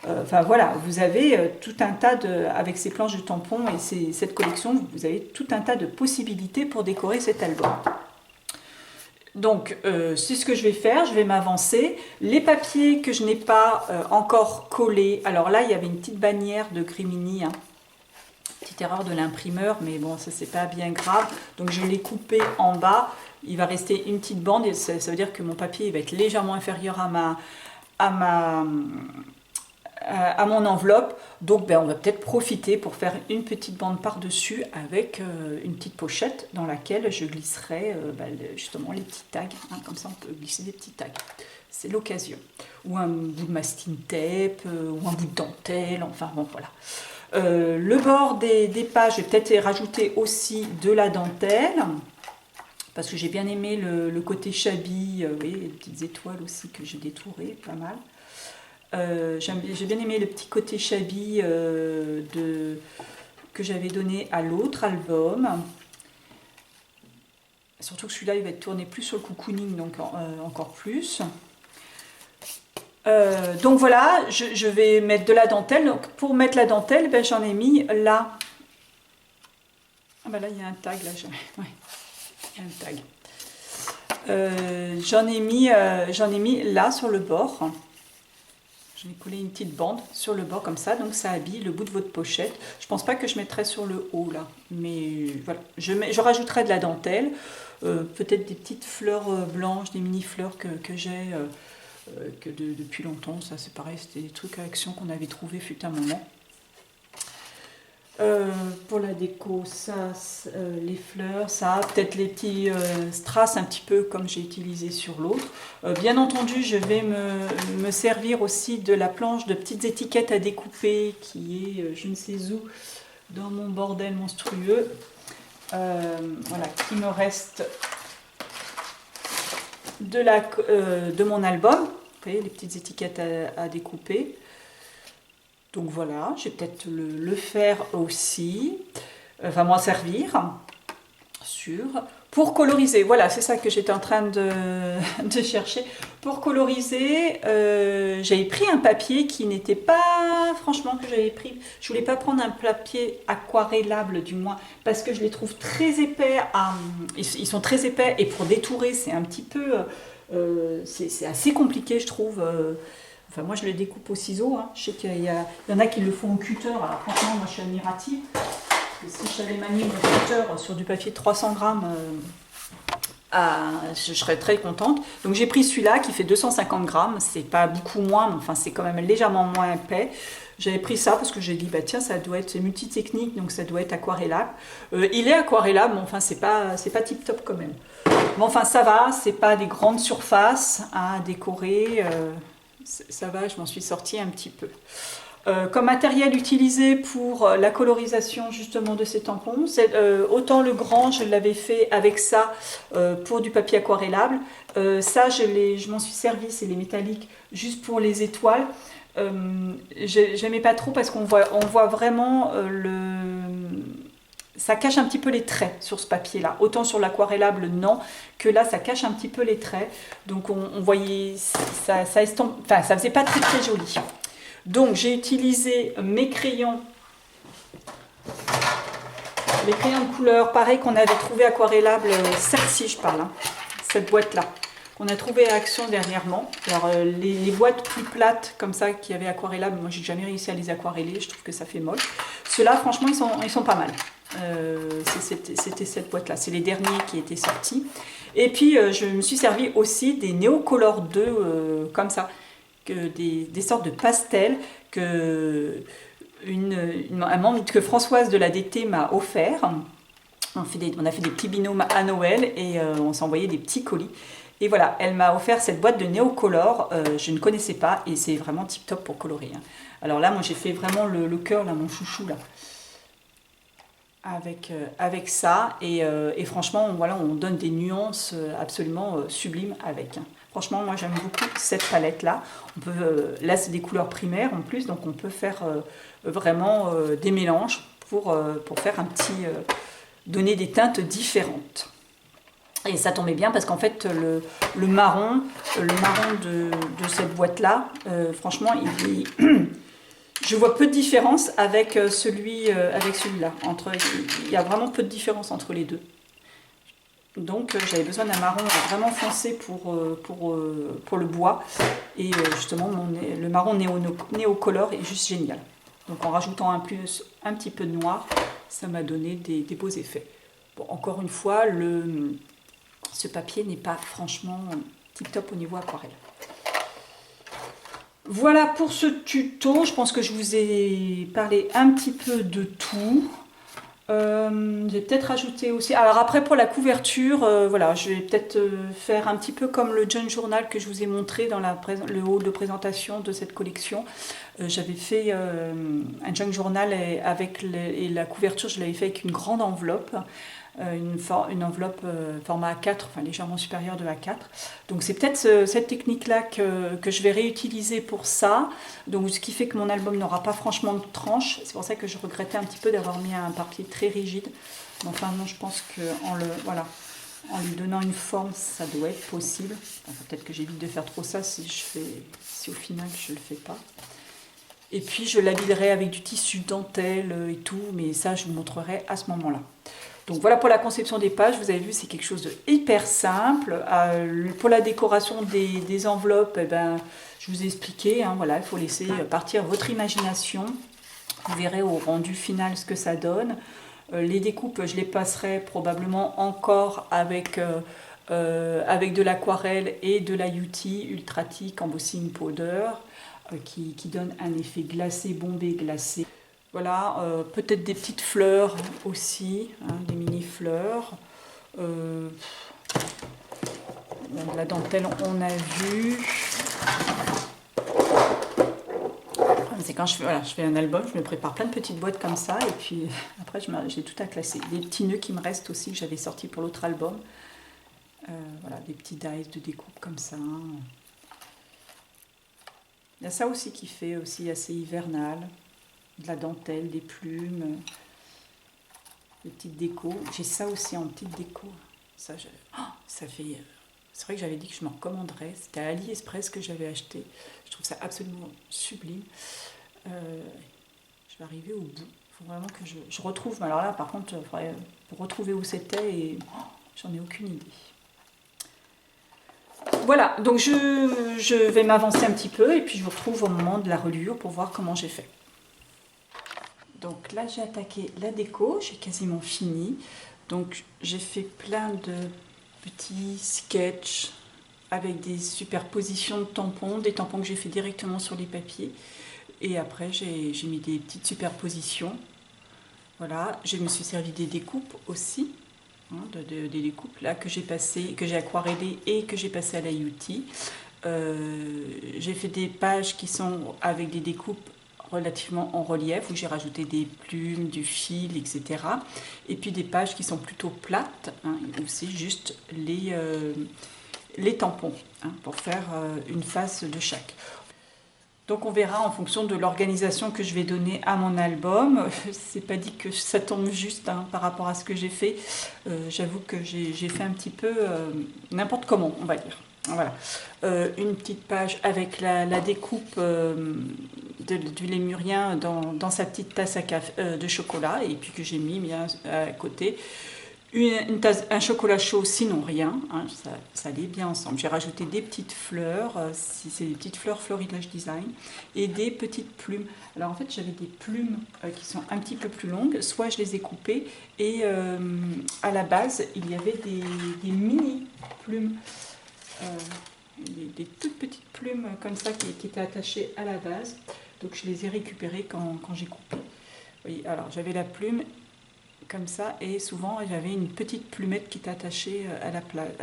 Enfin voilà, vous avez tout un tas avec ces planches de tampons et cette collection, vous avez tout un tas de possibilités pour décorer cet album. Donc c'est ce que je vais faire, je vais m'avancer. Les papiers que je n'ai pas encore collés, alors là il y avait une petite bannière de Grimini, hein. Petite erreur de l'imprimeur, mais bon, ça c'est pas bien grave. Donc je l'ai coupé en bas, il va rester une petite bande et ça veut dire que mon papier va être légèrement inférieur à mon enveloppe. Donc on va peut-être profiter pour faire une petite bande par-dessus avec une petite pochette dans laquelle je glisserai justement les petits tags, hein. Comme ça on peut glisser des petits tags. C'est l'occasion. Ou un bout de masking tape, ou un bout de dentelle, enfin bon voilà. Le bord des pages, je vais peut-être rajouter aussi de la dentelle, parce que j'ai bien aimé le côté shabby, oui, les petites étoiles aussi que j'ai détourées, pas mal. J'ai bien aimé le petit côté shabby que j'avais donné à l'autre album. Surtout que celui-là, il va être tourné plus sur le cocooning, donc encore plus. Donc voilà, je vais mettre de la dentelle. Donc pour mettre la dentelle, j'en ai mis là. Ah ben là, il y a un tag, là. Ouais, il y a un tag. J'en ai mis là sur le bord. Je vais coller une petite bande sur le bord comme ça, donc ça habille le bout de votre pochette. Je pense pas que je mettrai sur le haut là, mais voilà. Je rajouterai de la dentelle, peut-être des petites fleurs blanches, des mini fleurs que j'ai depuis longtemps. Ça c'est pareil, c'était des trucs à Action qu'on avait trouvé fut un moment. Pour la déco, ça, les fleurs, ça, peut-être les petits strass un petit peu comme j'ai utilisé sur l'autre. Bien entendu, je vais me servir aussi de la planche de petites étiquettes à découper qui est je ne sais où dans mon bordel monstrueux. Voilà, qui me reste de mon album. Vous voyez, les petites étiquettes à découper. Donc voilà, je vais peut-être le faire aussi, enfin m'en servir pour coloriser. Voilà, c'est ça que j'étais en train de chercher. Pour coloriser, j'avais pris un papier qui n'était pas, franchement, que j'avais pris. Je voulais pas prendre un papier aquarellable du moins, parce que je les trouve très épais. Ils sont très épais et pour détourer, c'est un petit peu, c'est assez compliqué, je trouve. Enfin, moi, je le découpe au ciseau. Hein. Je sais qu'il y en a qui le font au cutter. Alors, franchement, moi, je suis admirative. Parce que si je savais manier mon cutter sur du papier de 300 grammes, je serais très contente. Donc, j'ai pris celui-là qui fait 250 grammes. C'est pas beaucoup moins, mais enfin, c'est quand même légèrement moins épais. J'avais pris ça parce que j'ai dit, bah tiens, ça doit être multitechnique, donc ça doit être aquarellable. Il est aquarellable, mais enfin, c'est pas tip-top quand même. Mais enfin, ça va. C'est pas des grandes surfaces à décorer. Ça va, je m'en suis sortie un petit peu. Comme matériel utilisé pour la colorisation justement de ces tampons, autant le grand je l'avais fait avec ça pour du papier aquarellable, ça je m'en suis servi, c'est les métalliques juste pour les étoiles. J'aimais pas trop parce qu'on voit vraiment ça cache un petit peu les traits sur ce papier là, autant sur l'aquarellable non, que là ça cache un petit peu les traits, donc on voyait ça estompe, enfin ça faisait pas très très joli. Donc j'ai utilisé mes crayons de couleur, pareil qu'on avait trouvé aquarellable, celle-ci je parle, hein, cette boîte là, qu'on a trouvé à Action dernièrement. Alors les boîtes plus plates comme ça qui avaient aquarellable, moi j'ai jamais réussi à les aquareller, je trouve que ça fait moche. Ceux-là franchement ils sont pas mal. C'était cette boîte là, c'est les derniers qui étaient sortis. Et puis je me suis servi aussi des Neocolor 2 comme ça, des sortes de pastels que un membre que Françoise de la DT m'a offert. On a fait des petits binômes à Noël et on s'est envoyé des petits colis. Et voilà, elle m'a offert cette boîte de Neocolor, je ne connaissais pas et c'est vraiment tip top pour colorer. Hein. Alors là, moi j'ai fait vraiment le cœur, là, mon chouchou là. Avec ça et franchement voilà, on donne des nuances absolument sublimes avec. Franchement moi j'aime beaucoup cette palette là. On peut, là c'est des couleurs primaires en plus, donc on peut faire vraiment des mélanges pour faire un petit donner des teintes différentes. Et ça tombait bien parce qu'en fait le marron de cette boîte là, franchement je vois peu de différence avec celui-là. Il y a vraiment peu de différence entre les deux. Donc j'avais besoin d'un marron vraiment foncé pour le bois. Et justement le marron Neocolor est juste génial. Donc en rajoutant un petit peu de noir, ça m'a donné des beaux effets. Bon, encore une fois, ce papier n'est pas franchement tip top au niveau aquarelle. Voilà pour ce tuto, je pense que je vous ai parlé un petit peu de tout. J'ai peut-être rajouté aussi, alors après pour la couverture, voilà, je vais peut-être faire un petit peu comme le junk journal que je vous ai montré dans le hall de présentation de cette collection. J'avais fait un junk journal et la couverture, je l'avais fait avec une grande enveloppe. Une enveloppe format A4, enfin légèrement supérieure de A4. Donc c'est peut-être cette technique-là que je vais réutiliser pour ça. Donc ce qui fait que mon album n'aura pas franchement de tranche. C'est pour ça que je regrettais un petit peu d'avoir mis un papier très rigide. Mais enfin non, je pense qu'en lui donnant une forme, ça doit être possible. Enfin, peut-être que j'évite de faire trop ça si au final je ne le fais pas. Et puis je l'habillerai avec du tissu dentelle et tout, mais ça je vous montrerai à ce moment-là. Donc voilà pour la conception des pages, vous avez vu c'est quelque chose de hyper simple. Pour la décoration des enveloppes, je vous ai expliqué, hein, voilà, il faut laisser partir votre imagination. Vous verrez au rendu final ce que ça donne. Les découpes, je les passerai probablement encore avec de l'aquarelle et de la UT Ultratic Embossing Powder qui donne un effet glacé, bombé, glacé. Voilà, peut-être des petites fleurs aussi, hein, des mini-fleurs. La dentelle, on a vu. C'est quand je fais un album, je me prépare plein de petites boîtes comme ça, et puis après j'ai tout à classer. Des petits nœuds qui me restent aussi, que j'avais sortis pour l'autre album. Voilà, des petits dies de découpe comme ça. Il y a ça aussi qui fait aussi assez hivernal. De la dentelle, des plumes, des petites décos. J'ai ça aussi en petite déco. Ça fait... C'est vrai que j'avais dit que je me recommanderais. C'était à AliExpress que j'avais acheté. Je trouve ça absolument sublime. Je vais arriver au bout. Il faut vraiment que je retrouve. Alors là, par contre, il faudrait retrouver où c'était et j'en ai aucune idée. Voilà, donc je vais m'avancer un petit peu et puis je vous retrouve au moment de la reliure pour voir comment j'ai fait. Donc là, j'ai attaqué la déco, j'ai quasiment fini. Donc j'ai fait plein de petits sketchs avec des superpositions de tampons, des tampons que j'ai fait directement sur les papiers. Et après, j'ai mis des petites superpositions. Voilà, je me suis servi des découpes aussi, hein, des découpes là que j'ai aquarellé et que j'ai passé à la UT. J'ai fait des pages qui sont avec des découpes relativement en relief, où j'ai rajouté des plumes, du fil, etc. Et puis des pages qui sont plutôt plates, hein, où c'est juste les tampons, hein, pour faire une face de chaque. Donc on verra en fonction de l'organisation que je vais donner à mon album. C'est pas dit que ça tombe juste, hein, par rapport à ce que j'ai fait. J'avoue que j'ai fait un petit peu n'importe comment, on va dire. Voilà. Une petite page avec la découpe du lémurien dans sa petite tasse à café, de chocolat, et puis que j'ai mis bien à côté. Une tasse, un chocolat chaud, sinon rien, hein, ça allait bien ensemble. J'ai rajouté des petites fleurs, si c'est des petites fleurs Florilège Design, et des petites plumes. Alors en fait, j'avais des plumes qui sont un petit peu plus longues, soit je les ai coupées, et à la base, il y avait des mini plumes, des toutes petites plumes comme ça qui étaient attachées à la base. Donc je les ai récupérées quand j'ai coupé. Oui, alors j'avais la plume comme ça, et souvent j'avais une petite plumette qui était attachée à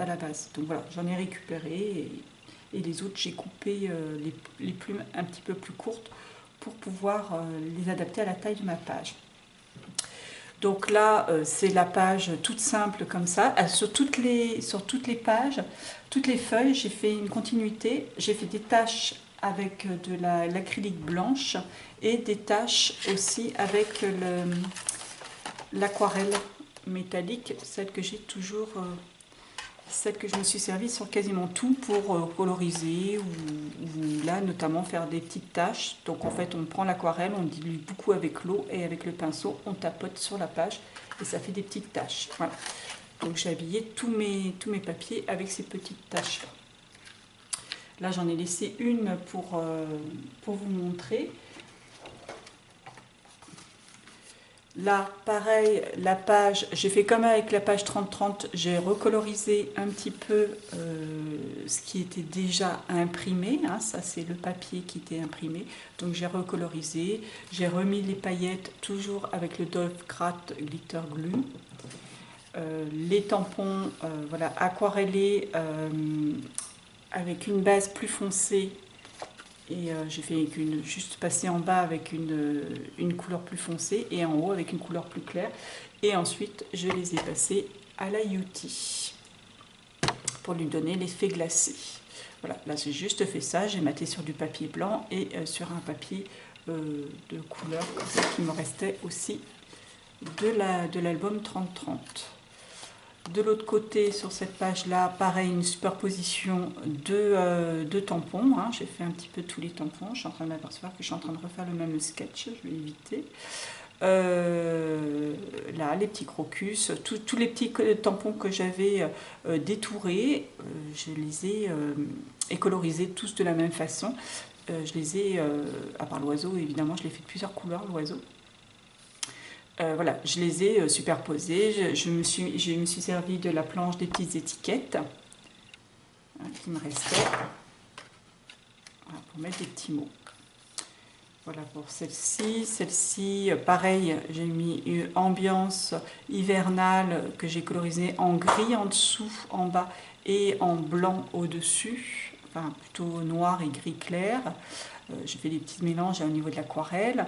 la base. Donc voilà, j'en ai récupéré, et les autres j'ai coupé les plumes un petit peu plus courtes pour pouvoir les adapter à la taille de ma page. Donc là, c'est la page toute simple comme ça. Sur toutes les pages, toutes les feuilles, j'ai fait une continuité. J'ai fait des taches avec de l'acrylique blanche, et des taches aussi avec l'aquarelle métallique, celle que j'ai toujours, celle que je me suis servie sur quasiment tout pour coloriser, ou là notamment faire des petites taches. Donc en fait on prend l'aquarelle, on dilue beaucoup avec l'eau, et avec le pinceau on tapote sur la page et ça fait des petites taches. Voilà. Donc j'ai habillé tous mes papiers avec ces petites taches là. Là j'en ai laissé une pour vous montrer. Là, pareil, la page, j'ai fait comme avec la page 30-30, j'ai recolorisé un petit peu ce qui était déjà imprimé, hein, ça c'est le papier qui était imprimé, donc j'ai recolorisé, j'ai remis les paillettes toujours avec le Dollcraft Glitter Glue, les tampons, voilà, aquarellés avec une base plus foncée. Et j'ai fait juste passer en bas avec une couleur plus foncée, et en haut avec une couleur plus claire. Et ensuite, je les ai passés à la Youti pour lui donner l'effet glacé. Voilà, là j'ai juste fait ça. J'ai maté sur du papier blanc et sur un papier de couleur comme ça, qui me restait aussi de l'album 30-30. De l'autre côté, sur cette page-là, pareil, une superposition de tampons. Hein. J'ai fait un petit peu tous les tampons. Je suis en train de m'apercevoir que je suis en train de refaire le même sketch. Je vais éviter. Là, les petits crocus, tous les petits tampons que j'avais détourés, je les ai colorisés tous de la même façon. Je les ai, à part l'oiseau, évidemment, je l'ai fait de plusieurs couleurs, l'oiseau. Voilà, je les ai superposés. Je me suis servi de la planche des petites étiquettes, hein, qui me restaient, voilà, pour mettre des petits mots. Voilà pour celle-ci. Celle-ci, pareil, j'ai mis une ambiance hivernale que j'ai colorisée en gris en dessous, en bas, et en blanc au-dessus, enfin plutôt noir et gris clair. J'ai fait des petits mélanges au niveau de l'aquarelle.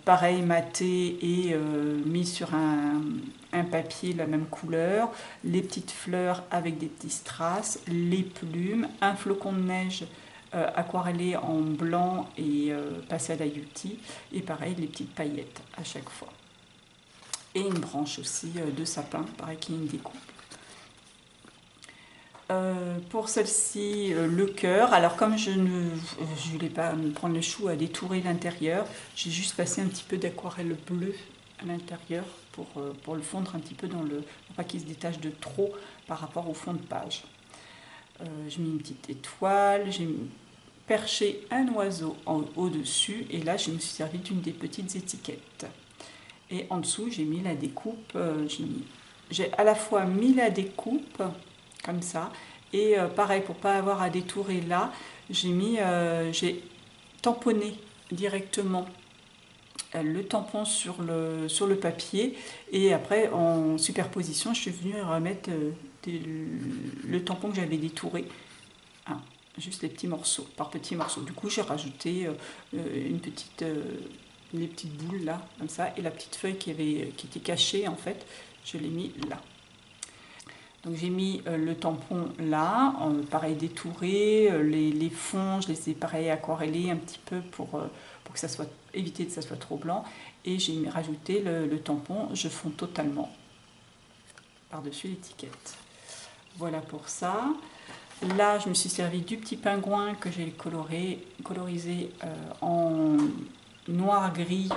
Pareil, maté et mis sur un papier de la même couleur, les petites fleurs avec des petits strass, les plumes, un flocon de neige aquarellé en blanc et passé à la Youti, et pareil, les petites paillettes à chaque fois. Et une branche aussi de sapin, pareil, qui est une découpe. Pour celle-ci, le cœur. Alors comme je ne voulais pas me prendre le chou à détourer l'intérieur, j'ai juste passé un petit peu d'aquarelle bleue à l'intérieur pour le fondre un petit peu pour pas qu'il se détache de trop par rapport au fond de page. J'ai mis une petite étoile, j'ai perché un oiseau au-dessus, et là je me suis servi d'une des petites étiquettes. Et en dessous j'ai mis la découpe, j'ai à la fois mis la découpe comme ça, et pareil, pour pas avoir à détourer là, j'ai tamponné directement le tampon sur le papier, et après en superposition je suis venue remettre le tampon que j'avais détouré, hein, juste les petits morceaux, par petits morceaux. Du coup, j'ai rajouté les petites boules là, comme ça, et la petite feuille qui était cachée en fait, je l'ai mis là. Donc j'ai mis le tampon là, pareil détouré, les fonds, je les ai pareil aquarellés un petit peu pour que ça soit, éviter que ça soit trop blanc. Et j'ai rajouté le tampon, je fonds totalement par-dessus l'étiquette. Voilà pour ça. Là, je me suis servi du petit pingouin que j'ai colorisé en noir-gris,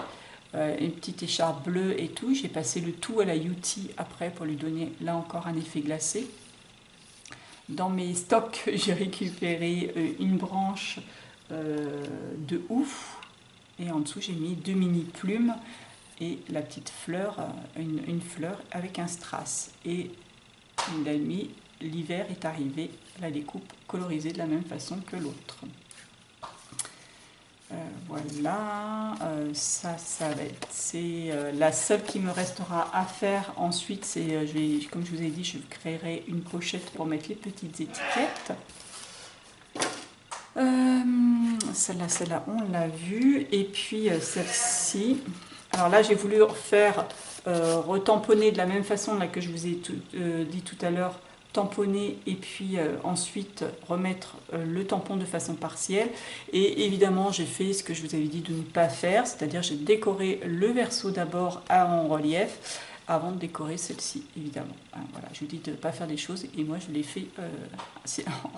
une petite écharpe bleue et tout. J'ai passé le tout à la UT après pour lui donner là encore un effet glacé. Dans mes stocks, j'ai récupéré une branche de ouf et en dessous j'ai mis 2 mini plumes et la petite fleur, une fleur avec un strass. Et il a mis l'hiver est arrivé, la découpe colorisée de la même façon que l'autre. Voilà, ça va être, c'est la seule qui me restera à faire. Ensuite, c'est, comme je vous ai dit, je créerai une pochette pour mettre les petites étiquettes. Celle-là, on l'a vue. Et puis celle-ci. Alors là, j'ai voulu retamponner de la même façon là, que je vous ai dit tout à l'heure, tamponner et puis ensuite remettre le tampon de façon partielle. Et évidemment, j'ai fait ce que je vous avais dit de ne pas faire, c'est-à-dire j'ai décoré le verso d'abord en relief avant de décorer celle-ci, évidemment. Voilà, je vous dis de ne pas faire des choses et moi je l'ai fait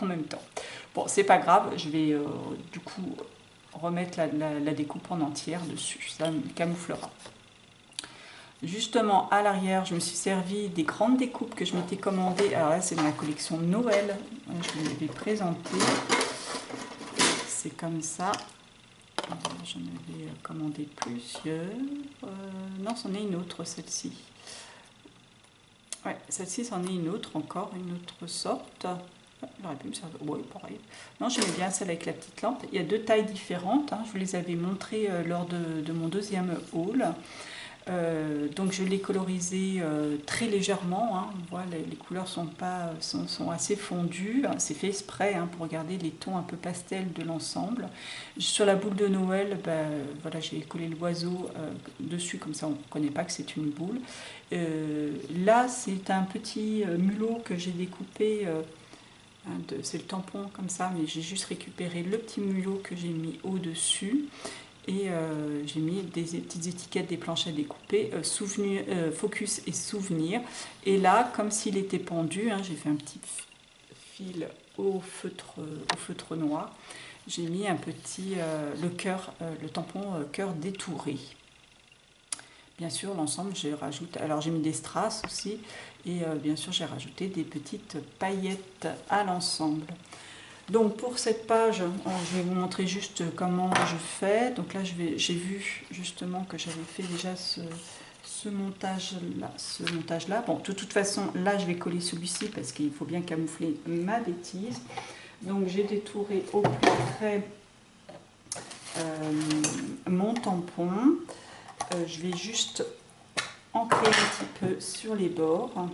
en même temps. Bon, c'est pas grave, je vais du coup remettre la découpe en entière dessus, ça me camouflera. Justement, à l'arrière, je me suis servi des grandes découpes que je m'étais commandées. Alors là, c'est dans la collection Noël. Je vous l'avais présenté. C'est comme ça. J'en avais commandé plusieurs. Non, c'en est une autre, celle-ci. Ouais, celle-ci, c'en est une autre encore, une autre sorte. J'aurais pu me servir. Oui, pareil. Non, j'aimais bien celle avec la petite lampe. Il y a deux tailles différentes. Je vous les avais montrées lors de mon deuxième haul. Donc je l'ai colorisé très légèrement, on voit les couleurs sont assez fondues, c'est fait exprès pour garder les tons un peu pastel de l'ensemble. Sur la boule de Noël, voilà, j'ai collé l'oiseau dessus, comme ça on ne reconnaît pas que c'est une boule. Là c'est un petit mulot que j'ai découpé, c'est le tampon comme ça, mais j'ai juste récupéré le petit mulot que j'ai mis au-dessus. Et j'ai mis des petites étiquettes, des planchettes découpées, focus et souvenir. Et là, comme s'il était pendu, j'ai fait un petit fil au feutre noir. J'ai mis un petit, le tampon cœur détouré. Bien sûr, l'ensemble, j'ai mis des strass aussi. Et bien sûr, j'ai rajouté des petites paillettes à l'ensemble. Donc pour cette page, je vais vous montrer juste comment je fais. Donc là, j'ai vu justement que j'avais fait déjà ce montage-là. Bon, de toute façon, là, je vais coller celui-ci parce qu'il faut bien camoufler ma bêtise. Donc j'ai détouré au plus près mon tampon. Je vais juste ancrer un petit peu sur les bords.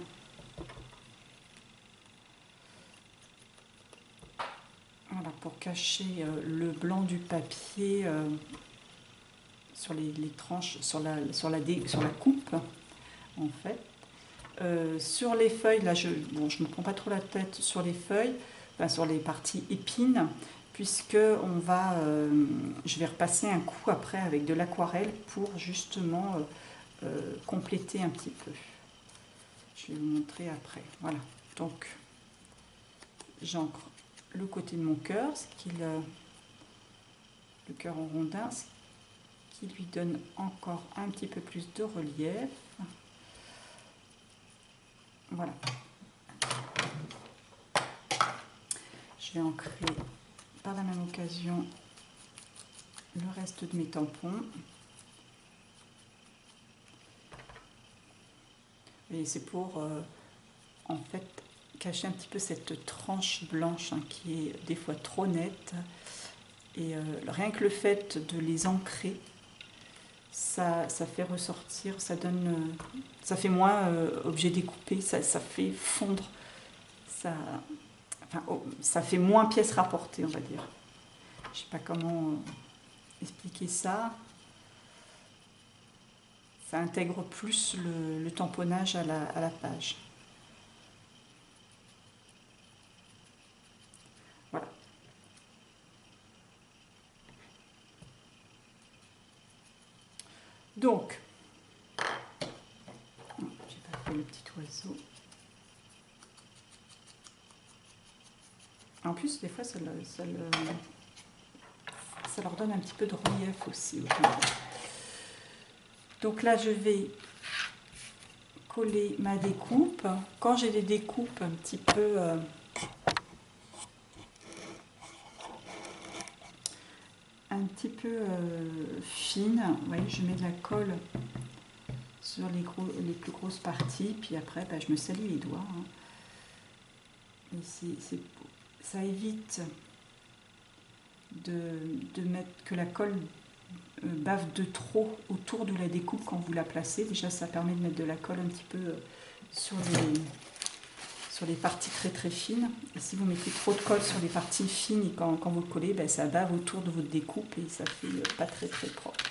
Voilà, pour cacher le blanc du papier sur les tranches, sur la coupe, en fait. Sur les feuilles, là, je ne me prends pas trop la tête sur les feuilles, enfin, sur les parties épines, puisque je vais repasser un coup après avec de l'aquarelle pour justement compléter un petit peu. Je vais vous montrer après. Voilà, donc j'encre le côté de mon cœur, le cœur en rondin, ce qui lui donne encore un petit peu plus de relief. Voilà. Je vais ancrer par la même occasion le reste de mes tampons. Et c'est pour en fait cacher un petit peu cette tranche blanche qui est des fois trop nette. Et rien que le fait de les ancrer, ça fait ressortir, ça fait moins objet découpé, ça fait fondre, ça enfin, oh, ça fait moins pièces rapportées, on va dire. Je sais pas comment expliquer ça. Ça intègre plus le tamponnage à la page. Voilà. Donc, j'ai pas fait le petit oiseau. En plus, des fois, ça leur donne un petit peu de relief aussi. Donc là, je vais coller ma découpe. Quand j'ai des découpes un petit peu fines, vous voyez, je mets de la colle sur les plus grosses parties, puis après, bah, je me salis les doigts. Hein. Et ça évite de mettre que la colle bave de trop autour de la découpe quand vous la placez. Déjà, ça permet de mettre de la colle un petit peu sur les parties très très fines. Et si vous mettez trop de colle sur les parties fines et quand vous le collez, ben, ça bave autour de votre découpe et ça fait pas très très propre.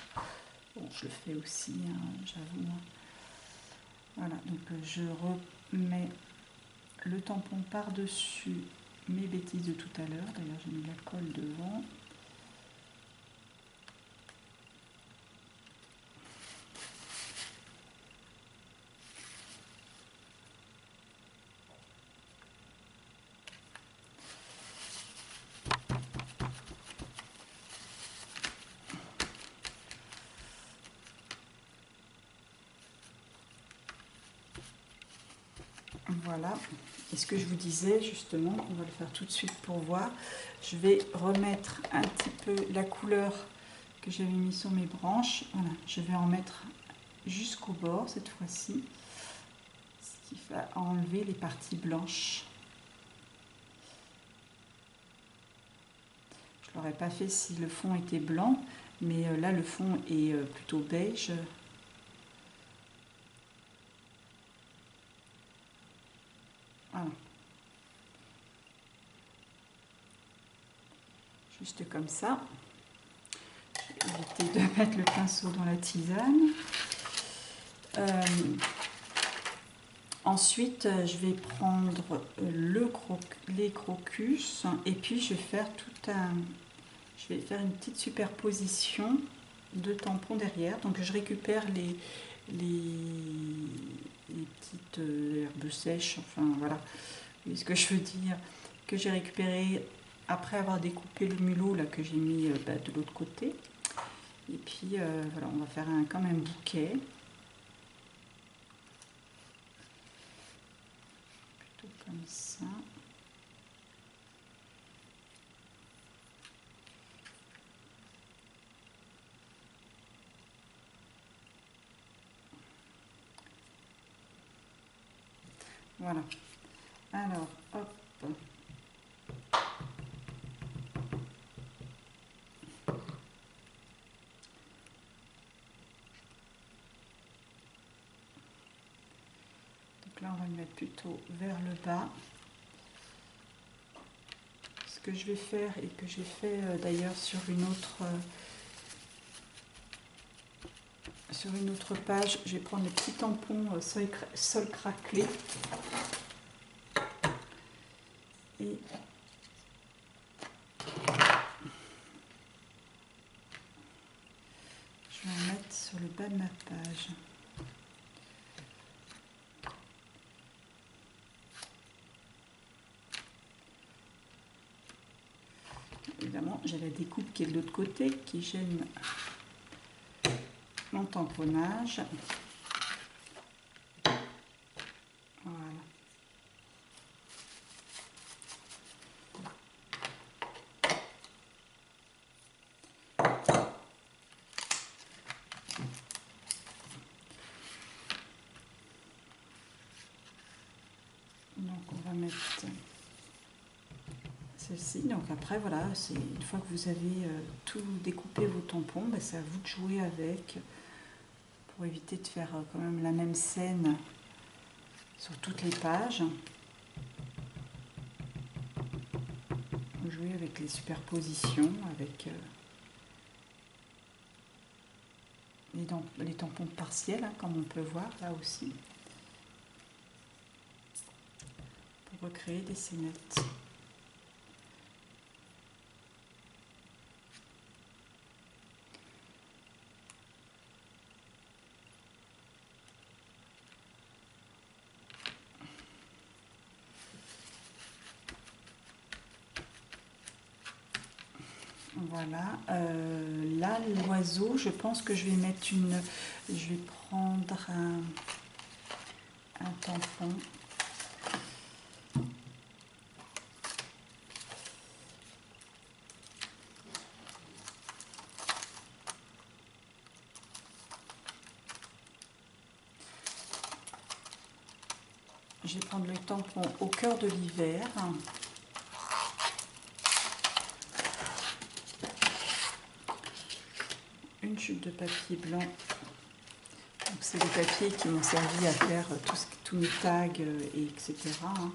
Bon, je le fais aussi, hein, j'avoue. Voilà, donc je remets le tampon par-dessus mes bêtises de tout à l'heure. D'ailleurs, j'ai mis la colle devant. Voilà, et ce que je vous disais justement, on va le faire tout de suite pour voir. Je vais remettre un petit peu la couleur que j'avais mis sur mes branches. Voilà, je vais en mettre jusqu'au bord cette fois-ci, ce qui va enlever les parties blanches. Je ne l'aurais pas fait si le fond était blanc, mais là le fond est plutôt beige. Voilà. Juste comme ça. Je vais éviter de mettre le pinceau dans la tisane. Ensuite, je vais prendre les crocus et puis je vais faire une petite superposition de tampons derrière. Donc je récupère les petites herbes sèches, enfin voilà, vous voyez ce que je veux dire, que j'ai récupéré après avoir découpé le mulot là, que j'ai mis de l'autre côté. Et puis voilà, on va faire comme un bouquet. Plutôt comme ça. Voilà. Alors, hop. Donc là, on va le mettre plutôt vers le bas. Ce que je vais faire et que j'ai fait d'ailleurs sur une autre page, je vais prendre les petits tampons sol craquelé et je vais en mettre sur le bas de ma page. Évidemment, j'ai la découpe qui est de l'autre côté qui gêne mon tamponnage. Voilà. Donc on va mettre celle-ci. Donc après voilà, c'est une fois que vous avez tout découpé vos tampons, ben, c'est à vous de jouer avec pour éviter de faire quand même la même scène sur toutes les pages. jouer avec les superpositions, avec les tampons partiels, hein, comme on peut voir là aussi, pour recréer des scénettes. Voilà, là l'oiseau, je pense que je vais mettre je vais prendre un tampon. Je vais prendre le tampon au cœur de l'hiver. Une chute de papier blanc. C'est des papiers qui m'ont servi à faire tous mes tags, et etc. Hein,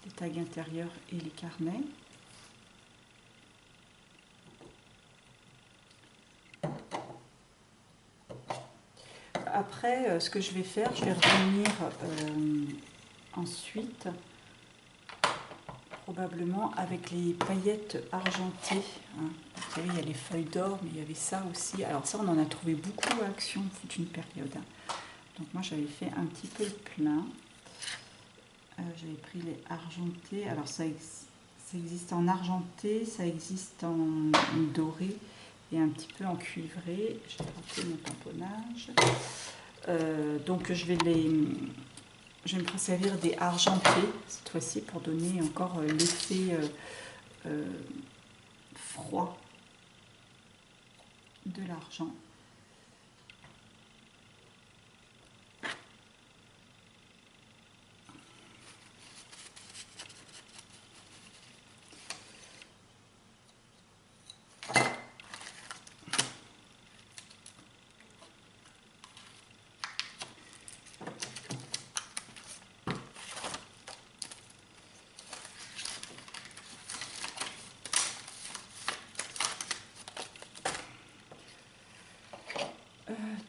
les tags intérieurs et les carnets. Après, ce que je vais faire, je vais revenir ensuite, probablement avec les paillettes argentées. Hein. Vous savez, il y a les feuilles d'or, mais il y avait ça aussi. Alors ça, on en a trouvé beaucoup à Action, toute une période. Hein. Donc moi, j'avais fait un petit peu le plein. J'avais pris les argentés. Alors ça existe en argenté, ça existe en doré et un petit peu en cuivré. J'ai raté mon tamponnage. Donc je vais me servir des argentés cette fois-ci pour donner encore l'effet froid de l'argent.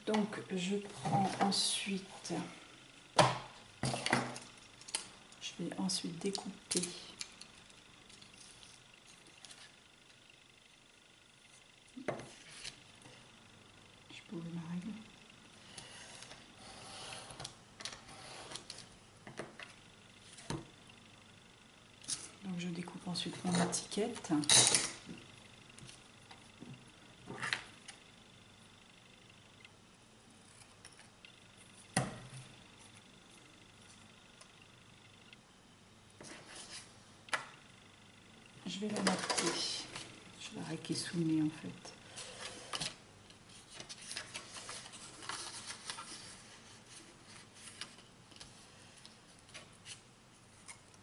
Donc je prends ensuite, je vais ensuite découper je peux ouvrir ma règle. Donc je découpe ensuite mon étiquette. Je vais la marquer. Je vais la raquer en fait.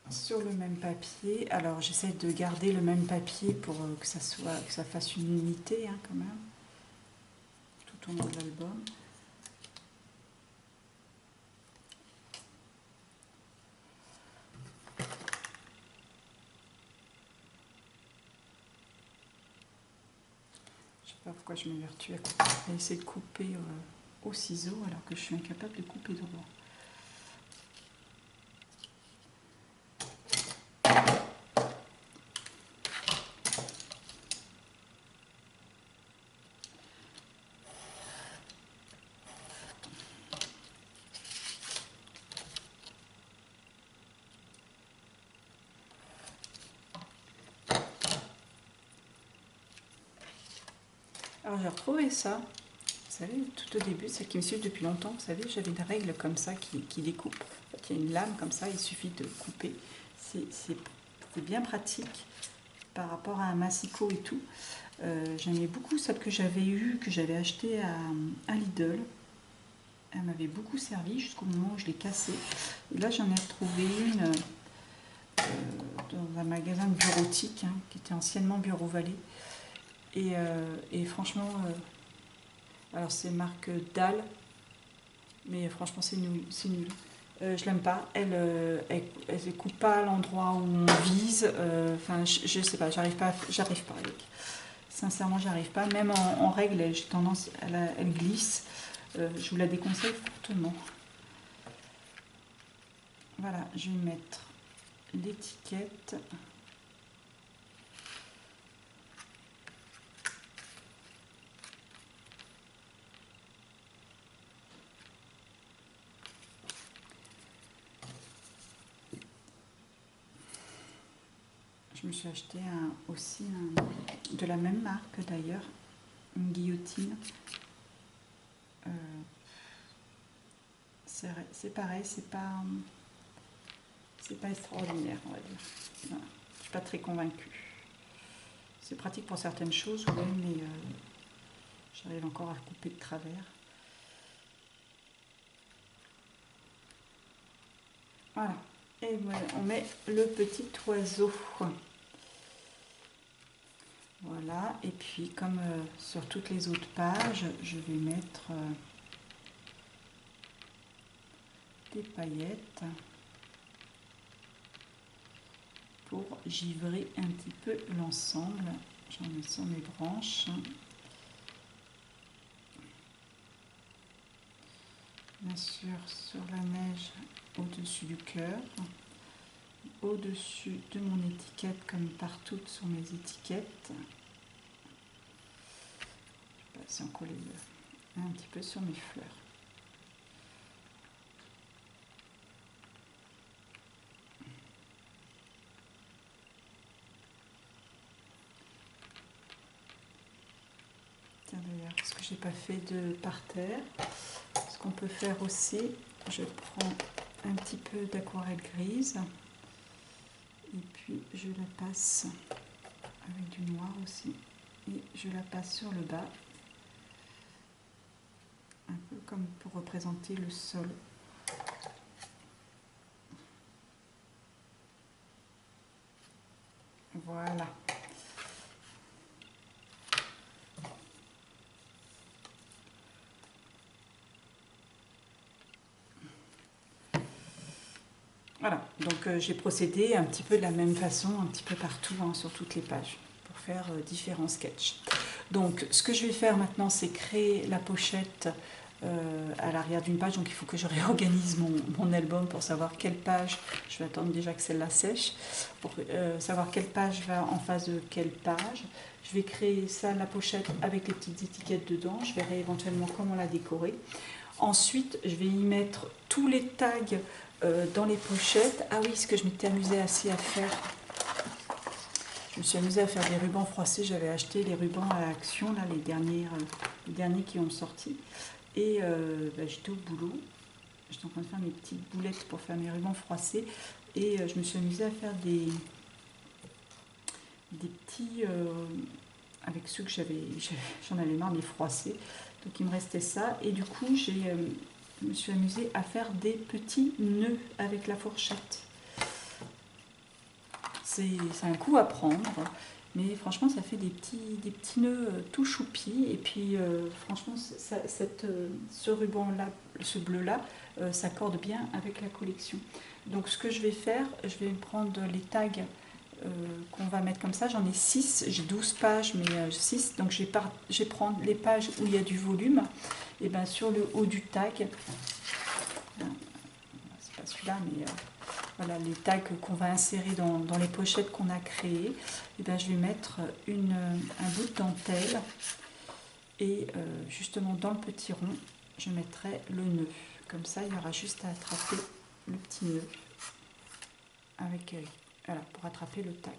Sur le même papier. Alors j'essaie de garder le même papier pour que ça fasse une unité, hein, quand même, tout au long de l'album. Je sais pas pourquoi je m'évertue à essayer de couper au ciseau alors que je suis incapable de couper droit. Alors j'ai retrouvé ça, vous savez, tout au début, celle qui me suit depuis longtemps, vous savez, j'avais une règle comme ça qui découpe. En fait, il y a une lame comme ça, il suffit de couper. C'est bien pratique par rapport à un massicot et tout. J'aimais beaucoup celle que j'avais eue, que j'avais achetée à Lidl. Elle m'avait beaucoup servi jusqu'au moment où je l'ai cassée. Et là, j'en ai retrouvé une dans un magasin de bureautique, hein, qui était anciennement Bureau Vallée. Et franchement, alors c'est marque Dahl, mais franchement c'est nul, c'est nul. Je l'aime pas. Elle coupe pas à l'endroit où on vise. Enfin, je sais pas, j'arrive pas avec. Sincèrement, j'arrive pas. Même en règle, j'ai tendance, elle glisse. Je vous la déconseille fortement. Voilà, je vais mettre l'étiquette. Je me suis acheté aussi de la même marque d'ailleurs, une guillotine. C'est pareil, c'est pas extraordinaire, on va dire. Voilà. Je suis pas très convaincue. C'est pratique pour certaines choses, oui, mais j'arrive encore à couper de travers. Voilà. Et voilà, on met le petit oiseau. Voilà, et puis comme sur toutes les autres pages, je vais mettre des paillettes pour givrer un petit peu l'ensemble. J'en mets sur mes branches. Bien sûr, sur la neige au-dessus du cœur, au-dessus de mon étiquette comme partout sur mes étiquettes. Je vais passer en coller un petit peu sur mes fleurs. Tiens d'ailleurs, ce que j'ai pas fait de par terre, ce qu'on peut faire aussi, je prends un petit peu d'aquarelle grise et puis je la passe avec du noir aussi et je la passe sur le bas, un peu comme pour représenter le sol. Voilà. Voilà, donc j'ai procédé un petit peu de la même façon, un petit peu partout, hein, sur toutes les pages, pour faire différents sketchs. Donc ce que je vais faire maintenant, c'est créer la pochette à l'arrière d'une page. Donc il faut que je réorganise mon album pour savoir quelle page, je vais attendre déjà que celle-là sèche, pour savoir quelle page va en face de quelle page. Je vais créer ça, la pochette, avec les petites étiquettes dedans. Je verrai éventuellement comment la décorer. Ensuite, je vais y mettre tous les tags dans les pochettes. Ah oui, ce que je m'étais amusée assez à faire. Je me suis amusée à faire des rubans froissés. J'avais acheté les rubans à Action, là, les derniers qui ont sorti. Et j'étais au boulot. J'étais en train de faire mes petites boulettes pour faire mes rubans froissés. Et je me suis amusée à faire des petits... avec ceux que j'en avais marre des froissés. Donc il me restait ça. Et du coup, je me suis amusée à faire des petits nœuds avec la fourchette. C'est un coup à prendre, mais franchement ça fait des petits nœuds tout choupis. Et puis franchement ce ruban là, ce bleu là, s'accorde bien avec la collection. Donc ce que je vais faire, je vais prendre les tags qu'on va mettre comme ça. J'en ai 6, j'ai 12 pages, mais 6. Donc je vais prendre les pages où il y a du volume. Et bien sur le haut du tag, c'est pas celui-là, mais voilà, les tags qu'on va insérer dans les pochettes qu'on a créées. Et bien je vais mettre un bout de dentelle. Et justement dans le petit rond, je mettrai le nœud. Comme ça, il y aura juste à attraper le petit nœud avec... Voilà, pour attraper le tag.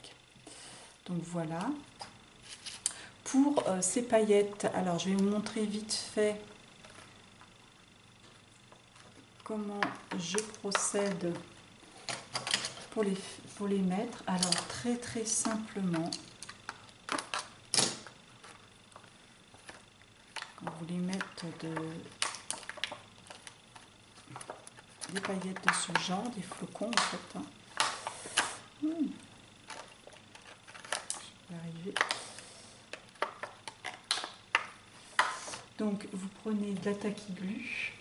Donc voilà. Pour ces paillettes, alors je vais vous montrer vite fait comment je procède pour les mettre. Alors très très simplement, quand vous voulez mettre des paillettes de ce genre, des flocons en fait, hein. Je vais arriver. Donc vous prenez de la taquiglu.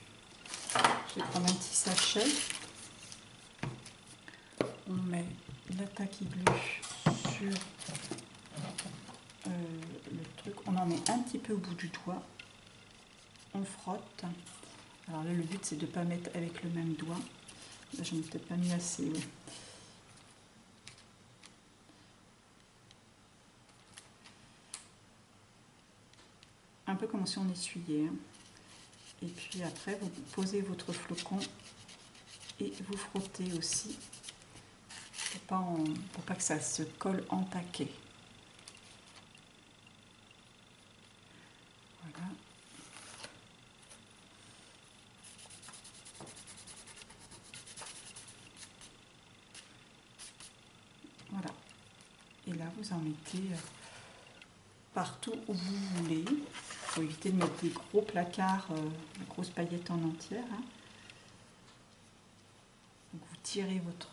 Je vais prendre un petit sachet. on met la taquille sur le truc, on en met un petit peu au bout du doigt, on frotte. Alors là le but c'est de ne pas mettre avec le même doigt, là j'en ai peut-être pas mis assez, oui. Un peu comme si on essuyait, hein. Et puis après vous posez votre flocon et vous frottez aussi pour pas que ça se colle en paquet. Voilà. Voilà. Et là vous en mettez partout où vous voulez. Il faut éviter de mettre des gros placards, des grosses paillettes en entière, hein. Donc vous tirez votre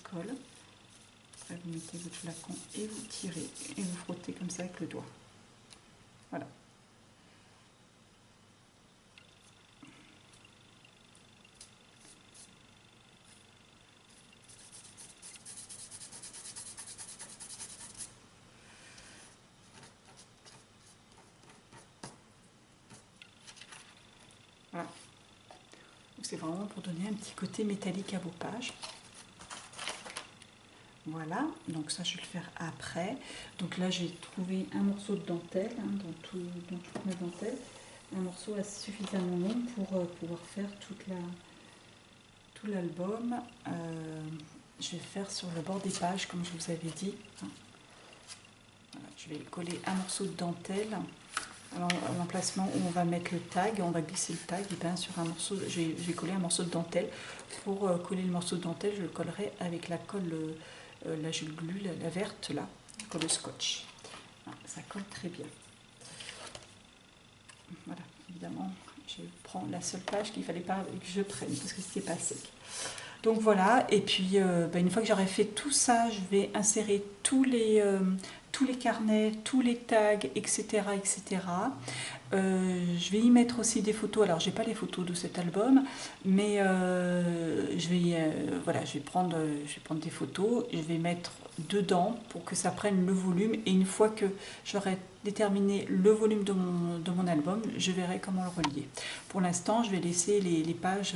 colle, après vous mettez votre flacon et vous tirez et vous frottez comme ça avec le doigt. Voilà. Voilà. C'est vraiment pour donner un petit côté métallique à vos pages. Voilà, donc ça je vais le faire après. Donc là j'ai trouvé un morceau de dentelle, hein, dans toute ma dentelle, un morceau suffisamment long pour pouvoir faire tout l'album. Je vais faire sur le bord des pages comme je vous avais dit. Voilà, je vais coller un morceau de dentelle à l'emplacement où on va mettre le tag, on va glisser le tag et bien sur un morceau, j'ai collé un morceau de dentelle. Pour coller le morceau de dentelle, je le collerai avec la colle, la Gel Glue, la verte là, colle scotch. Ça colle très bien. Voilà, évidemment, je prends la seule page qu'il ne fallait pas que je prenne parce que c'était pas sec. Donc voilà, et puis une fois que j'aurai fait tout ça, je vais insérer tous les carnets, tous les tags, etc. etc. Je vais y mettre aussi des photos. Alors, j'ai pas les photos de cet album, mais voilà, je vais prendre des photos, je vais mettre dedans pour que ça prenne le volume. Et une fois que j'aurai déterminé le volume de mon album, je verrai comment le relier. Pour l'instant, je vais laisser les pages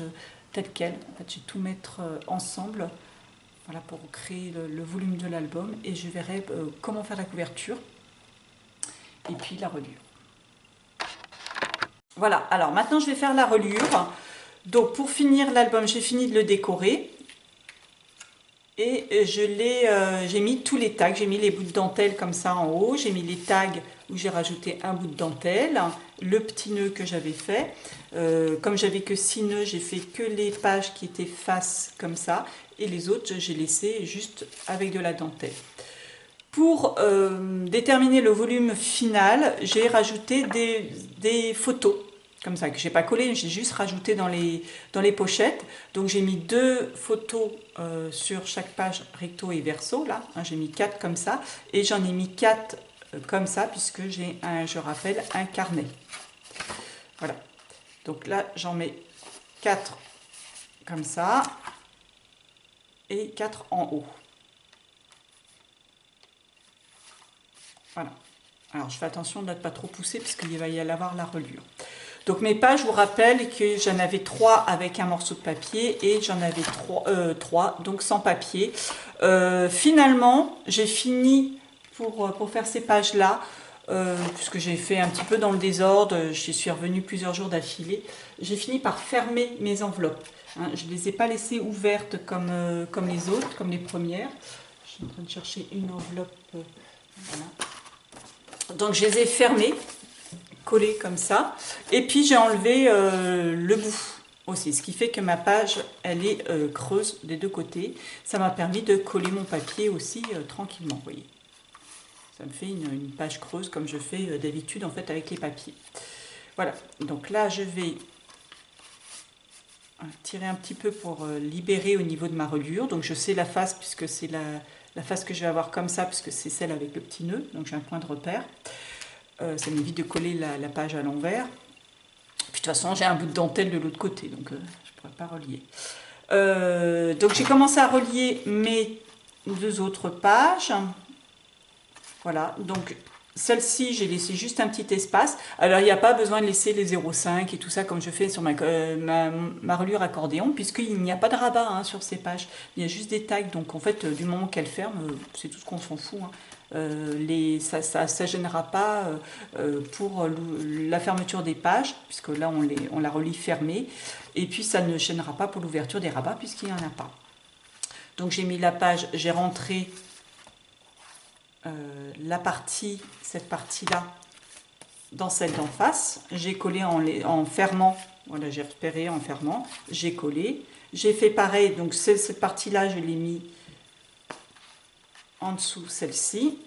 telles quelles. En fait, je vais tout mettre ensemble. Voilà, pour créer le volume de l'album, et je verrai comment faire la couverture et puis la reliure. Voilà, alors maintenant je vais faire la reliure. Donc pour finir l'album, j'ai fini de le décorer et j'ai mis tous les tags. J'ai mis les bouts de dentelle comme ça en haut, j'ai mis les tags où j'ai rajouté un bout de dentelle, le petit nœud que j'avais fait. Comme j'avais que 6 nœuds, j'ai fait que les pages qui étaient face comme ça, et les autres j'ai laissé juste avec de la dentelle. Pour déterminer le volume final, j'ai rajouté des photos comme ça, que j'ai pas collé, j'ai juste rajouté dans les pochettes. Donc j'ai mis 2 photos sur chaque page recto et verso, là, hein, j'ai mis 4 comme ça, et j'en ai mis 4 comme ça, puisque j'ai je rappelle, un carnet. Voilà, donc là j'en mets 4 comme ça, et 4 en haut. Voilà. Alors je fais attention de ne pas trop pousser, puisqu'il va y avoir la reliure. Donc mes pages, je vous rappelle que j'en avais 3 avec un morceau de papier et j'en avais 3 donc sans papier. Finalement, j'ai fini pour faire ces pages-là, puisque j'ai fait un petit peu dans le désordre, je suis revenue plusieurs jours d'affilée. J'ai fini par fermer mes enveloppes. Hein, je ne les ai pas laissées ouvertes comme les autres, comme les premières. Je suis en train de chercher une enveloppe. Voilà. Donc je les ai fermées, collé comme ça, et puis j'ai enlevé le bout aussi, ce qui fait que ma page elle est creuse des deux côtés. Ça m'a permis de coller mon papier aussi tranquillement, vous voyez. Ça me fait une page creuse comme je fais d'habitude en fait avec les papiers. Voilà, donc là je vais tirer un petit peu pour libérer au niveau de ma reliure. Donc je sais la face, puisque c'est la face que je vais avoir comme ça, puisque c'est celle avec le petit nœud, donc j'ai un point de repère. Ça m'évite de coller la page à l'envers. Puis de toute façon, j'ai un bout de dentelle de l'autre côté, donc je ne pourrais pas relier. Donc j'ai commencé à relier mes 2 autres pages. Voilà, donc celle-ci, j'ai laissé juste un petit espace. Alors, il n'y a pas besoin de laisser les 0,5 et tout ça comme je fais sur ma reliure accordéon, puisqu'il n'y a pas de rabat hein, sur ces pages. Il y a juste des tags. Donc, en fait, du moment qu'elle ferme, c'est tout ce qu'on s'en fout. Hein. Ça ne gênera pas pour la fermeture des pages, puisque là, on la relie fermée. Et puis, ça ne gênera pas pour l'ouverture des rabats, puisqu'il n'y en a pas. Donc, j'ai mis la page, j'ai rentré cette partie-là dans celle d'en face. J'ai collé en fermant, voilà, j'ai repéré en fermant, j'ai collé. J'ai fait pareil, donc cette partie-là, je l'ai mis en dessous celle-ci.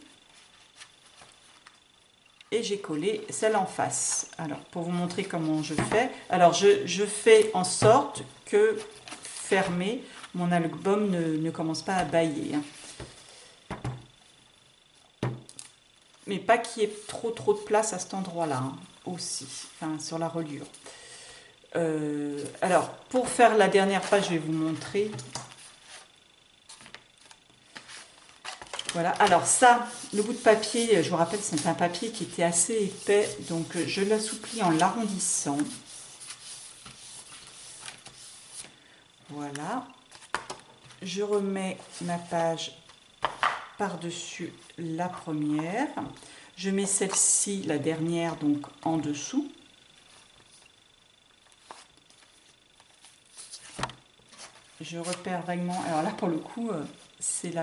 Et j'ai collé celle en face. Alors, pour vous montrer comment je fais, alors je fais en sorte que fermé, mon album ne commence pas à bâiller. Hein. Mais pas qu'il y ait trop de place à cet endroit-là hein, aussi, enfin, sur la reliure. Alors, pour faire la dernière page, je vais vous montrer. Voilà, alors ça, le bout de papier, je vous rappelle, c'est un papier qui était assez épais, donc je l'assouplis en l'arrondissant. Voilà. Je remets ma page par-dessus la première. Je mets celle-ci, la dernière, donc en dessous. Je repère vaguement. Alors là, pour le coup, c'est la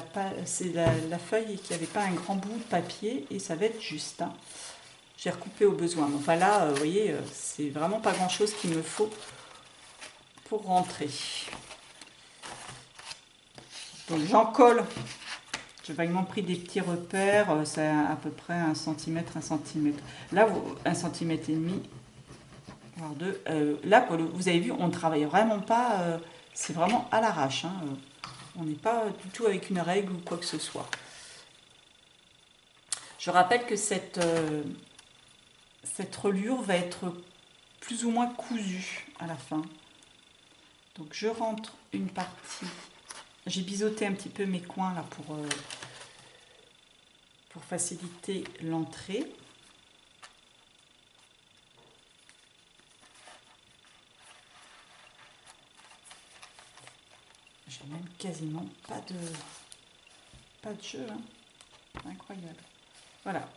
feuille qui n'avait pas un grand bout de papier et ça va être juste. Hein. J'ai recoupé au besoin. Enfin là, vous voyez, c'est vraiment pas grand-chose qu'il me faut pour rentrer. Donc j'en colle. J'ai vaguement pris des petits repères, c'est à peu près 1 cm, 1 cm. Là, 1,5 cm, voire 2. Là, vous avez vu, on ne travaille vraiment pas, c'est vraiment à l'arrache. Hein, on n'est pas du tout avec une règle ou quoi que ce soit. Je rappelle que cette reliure va être plus ou moins cousue à la fin. Donc je rentre une partie. J'ai biseauté un petit peu mes coins là pour faciliter l'entrée. J'ai même quasiment pas de jeu. Hein. Incroyable. Voilà.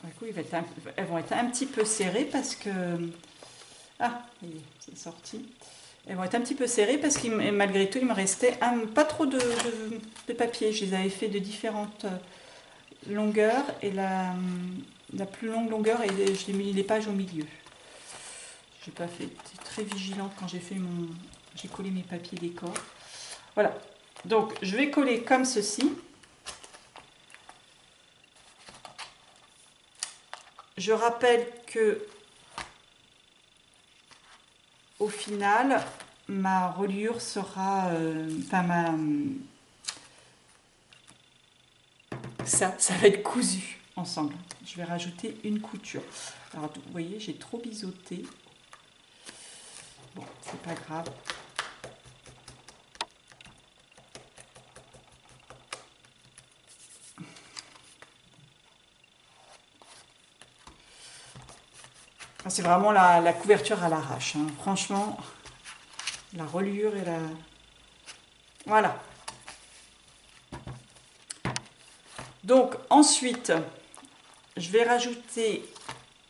Du coup, elles vont être un petit peu serrées parce que... Ah, c'est sorti. Elles vont être un petit peu serrées parce que malgré tout, il me restait pas trop de papier. Je les avais fait de différentes longueurs et la plus longue longueur, et je l'ai mis les pages au milieu. J'ai pas fait très vigilante quand j'ai collé mes papiers décor. Voilà. Donc, je vais coller comme ceci. Je rappelle que au final, ma reliure sera, ça va être cousu ensemble. Je vais rajouter une couture. Alors, vous voyez, j'ai trop biseauté. Bon, c'est pas grave. C'est vraiment la couverture à l'arrache. Hein. Franchement, la reliure et la... Voilà. Donc, ensuite, je vais rajouter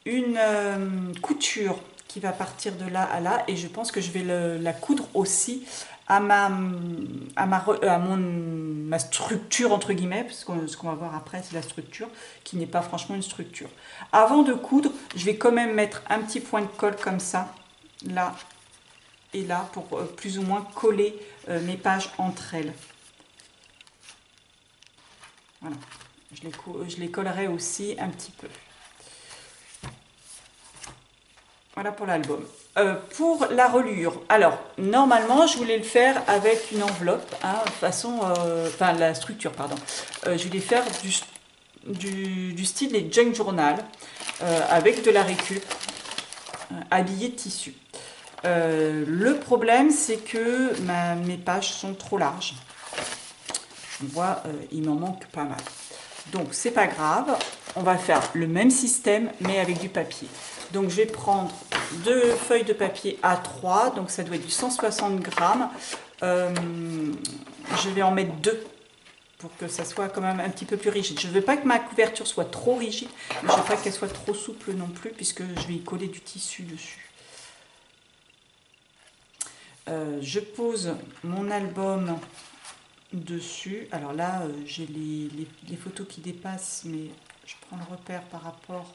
une couture qui va partir de là à là. Et je pense que je vais la coudre aussi à ma structure, entre guillemets, parce que ce qu'on va voir après, c'est la structure, qui n'est pas franchement une structure. Avant de coudre, je vais quand même mettre un petit point de colle comme ça, là et là, pour plus ou moins coller mes pages entre elles. Voilà, je les collerai aussi un petit peu. Voilà pour l'album. Pour la reliure, alors normalement je voulais le faire avec une enveloppe, hein, enfin la structure, pardon. Je voulais faire du style des junk journal avec de la récup. habillé de tissu. Le problème, c'est que mes pages sont trop larges. On voit, il m'en manque pas mal. Donc, c'est pas grave. On va faire le même système, mais avec du papier. Donc, je vais prendre 2 feuilles de papier A3. Donc, ça doit être du 160 grammes. Je vais en mettre 2 pour que ça soit quand même un petit peu plus rigide. Je ne veux pas que ma couverture soit trop rigide, mais je ne veux pas qu'elle soit trop souple non plus, puisque je vais y coller du tissu dessus. Je pose mon album dessus. Alors là, j'ai les photos qui dépassent, mais je prends le repère par rapport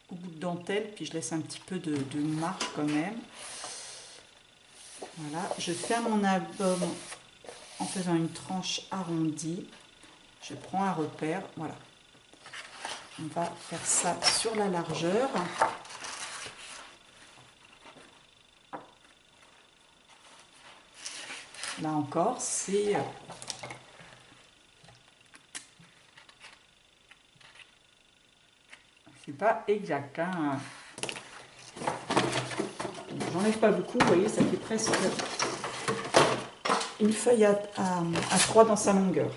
au bout de dentelle, puis je laisse un petit peu de marge quand même. Voilà, je ferme mon album en faisant une tranche arrondie. Je prends un repère, voilà. On va faire ça sur la largeur. Là encore, c'est pas exact. Hein. J'enlève pas beaucoup, vous voyez, ça fait presque une feuille à 3 dans sa longueur.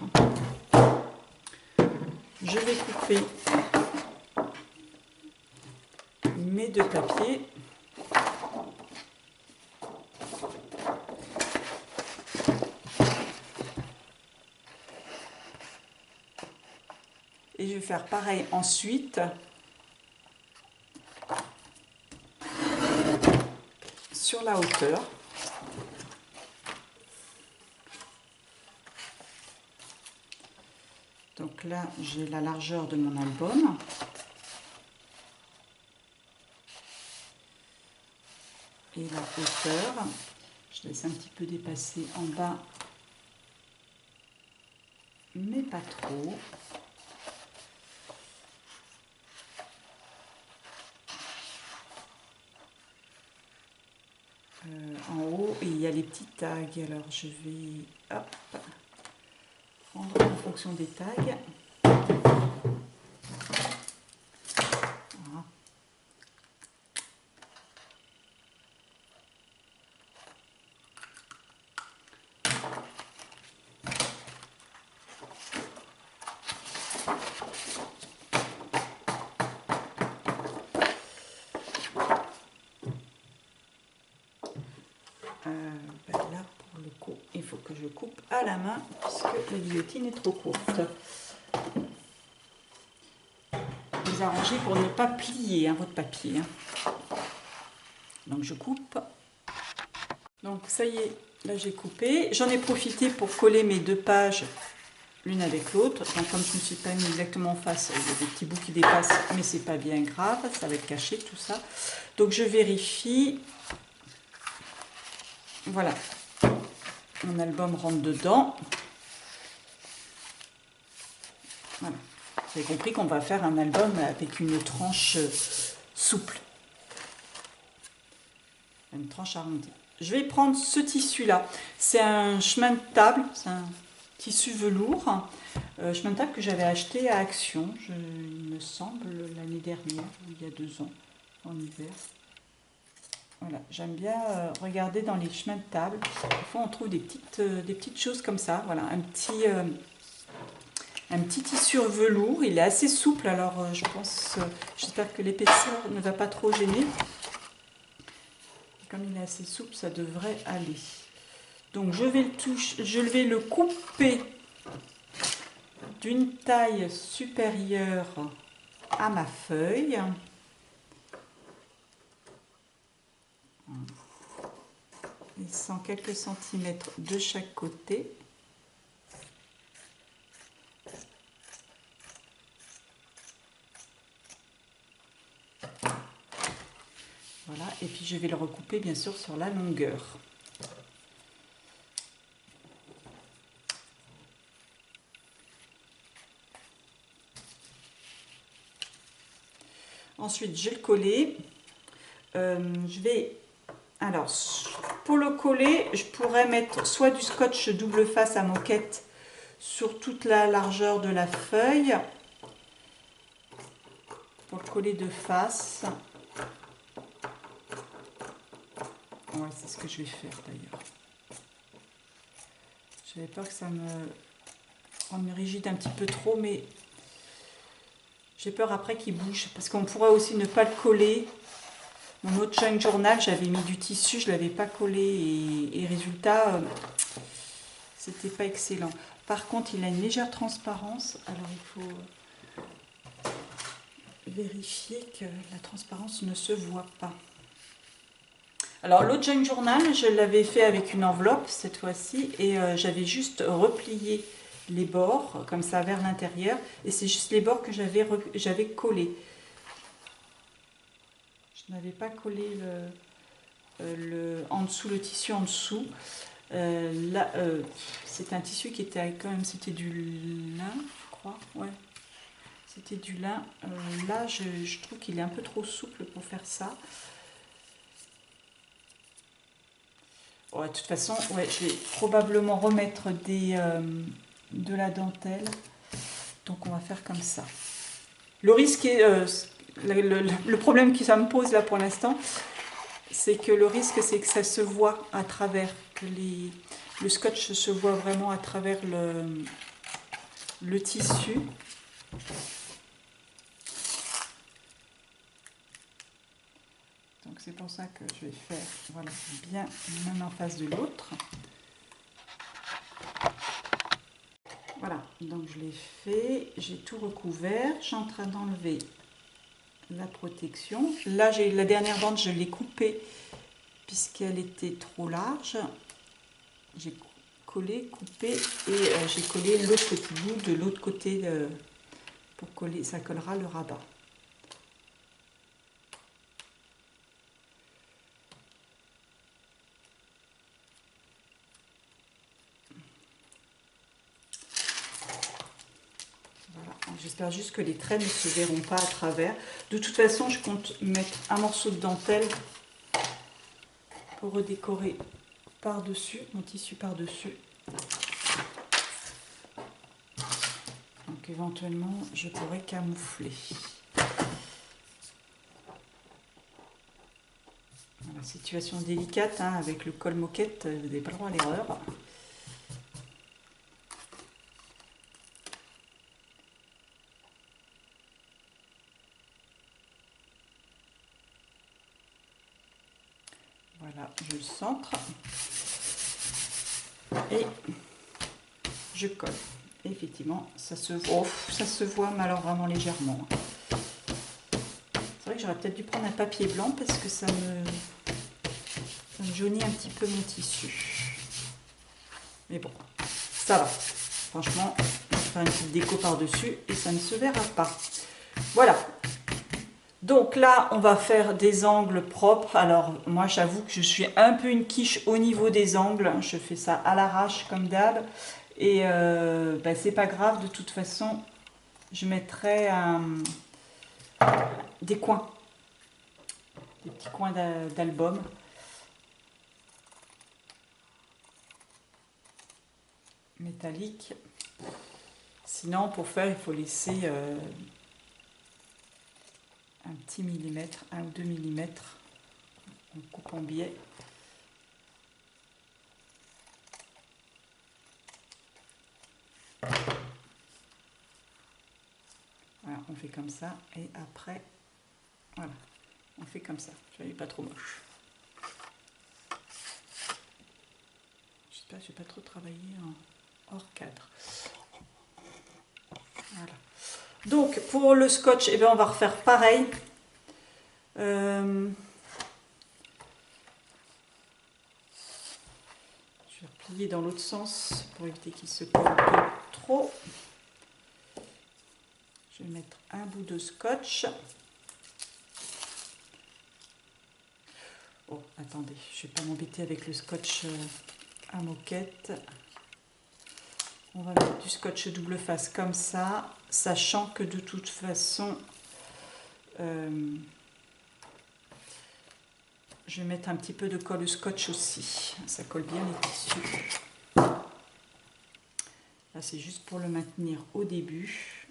Je vais couper mes 2 papiers. Et je vais faire pareil ensuite sur la hauteur. Donc là, j'ai la largeur de mon album. Et la hauteur. Je laisse un petit peu dépasser en bas, mais pas trop. En haut, il y a les petits tags. Alors, je vais prendre en fonction des tags. Voilà. Là, pour le coup, il faut que je coupe à la main puisque la guillotine est trop courte. Vous arrangez pour ne pas plier votre papier. Donc je coupe. Donc ça y est, là j'ai coupé. J'en ai profité pour coller mes 2 pages l'une avec l'autre. Donc comme je ne me suis pas mis exactement en face, il y a des petits bouts qui dépassent, mais c'est pas bien grave, ça va être caché tout ça. Donc je vérifie. Voilà, mon album rentre dedans. Voilà. Vous avez compris qu'on va faire un album avec une tranche souple. Une tranche arrondie. Je vais prendre ce tissu-là. C'est un chemin de table, c'est un tissu velours. Chemin de table que j'avais acheté à Action, il me semble, l'année dernière, il y a 2 ans, en hiver. Voilà, j'aime bien regarder dans les chemins de table. Des fois, on trouve des petites choses comme ça. Voilà, un petit tissu velours. Il est assez souple, alors j'espère que l'épaisseur ne va pas trop gêner. Comme il est assez souple, ça devrait aller. Donc, je vais le couper d'une taille supérieure à ma feuille. Laissant quelques centimètres de chaque côté. Voilà, et puis je vais le recouper bien sûr sur la longueur. Ensuite, je vais le coller. Alors, pour le coller, je pourrais mettre soit du scotch double face à moquette sur toute la largeur de la feuille pour le coller de face. Ouais, c'est ce que je vais faire d'ailleurs. J'avais peur que ça me rigide un petit peu trop, mais j'ai peur après qu'il bouge. Parce qu'on pourrait aussi ne pas le coller. Mon autre junk journal, j'avais mis du tissu, je ne l'avais pas collé. Et résultat, c'était pas excellent. Par contre, il a une légère transparence. Alors, il faut vérifier que la transparence ne se voit pas. Alors l'autre junk journal, je l'avais fait avec une enveloppe cette fois-ci et j'avais juste replié les bords comme ça vers l'intérieur et c'est juste les bords que j'avais collés. Je n'avais pas collé en dessous, le tissu en dessous. Là, c'était un tissu qui était quand même, c'était du lin, je crois, ouais. C'était du lin. Là, je trouve qu'il est un peu trop souple pour faire ça. Ouais, de toute façon, ouais, je vais probablement remettre de la dentelle. Donc on va faire comme ça. Le risque est, le problème que ça me pose là pour l'instant, c'est que le risque c'est que ça se voit à travers, que le scotch se voit vraiment à travers le tissu. Donc c'est pour ça que je vais faire, voilà, bien l'un en face de l'autre. Voilà, donc je l'ai fait, j'ai tout recouvert, je suis en train d'enlever la protection. Là, j'ai la dernière dent, je l'ai coupée puisqu'elle était trop large. J'ai collé, coupé et j'ai collé l'autre petit bout de l'autre côté pour coller, ça collera le rabat. J'espère juste que les traits ne se verront pas à travers. De toute façon, je compte mettre un morceau de dentelle pour redécorer par-dessus, mon tissu par-dessus. Donc éventuellement, je pourrais camoufler. Voilà, situation délicate hein, avec le col moquette, vous n'avez pas le droit à l'erreur. Voilà, je le centre et je colle. Et effectivement, ça se voit, mais alors vraiment légèrement. C'est vrai que j'aurais peut-être dû prendre un papier blanc parce que ça me jaunit un petit peu mon tissu. Mais bon, ça va. Franchement, je vais faire une petite déco par-dessus et ça ne se verra pas. Voilà. Donc là, on va faire des angles propres. Alors, moi, j'avoue que je suis un peu une quiche au niveau des angles. Je fais ça à l'arrache, comme d'hab. Et ben, c'est pas grave. De toute façon, je mettrai des coins. Des petits coins d'album. Métallique. Sinon, pour faire, il faut laisser un petit millimètre, 1 ou 2 millimètres. On coupe en biais. Voilà, on fait comme ça. Et après, voilà, on fait comme ça. Je n'avais pas trop moche. J'espère que je n'ai pas trop travaillé en hors cadre. Voilà. Donc, pour le scotch, eh bien, on va refaire pareil. Je vais replier dans l'autre sens pour éviter qu'il se colle trop. Je vais mettre un bout de scotch. Oh, attendez, je ne vais pas m'embêter avec le scotch à moquette. On va mettre du scotch double face comme ça, sachant que de toute façon, je vais mettre un petit peu de colle scotch aussi. Ça colle bien les tissus. Là, c'est juste pour le maintenir au début.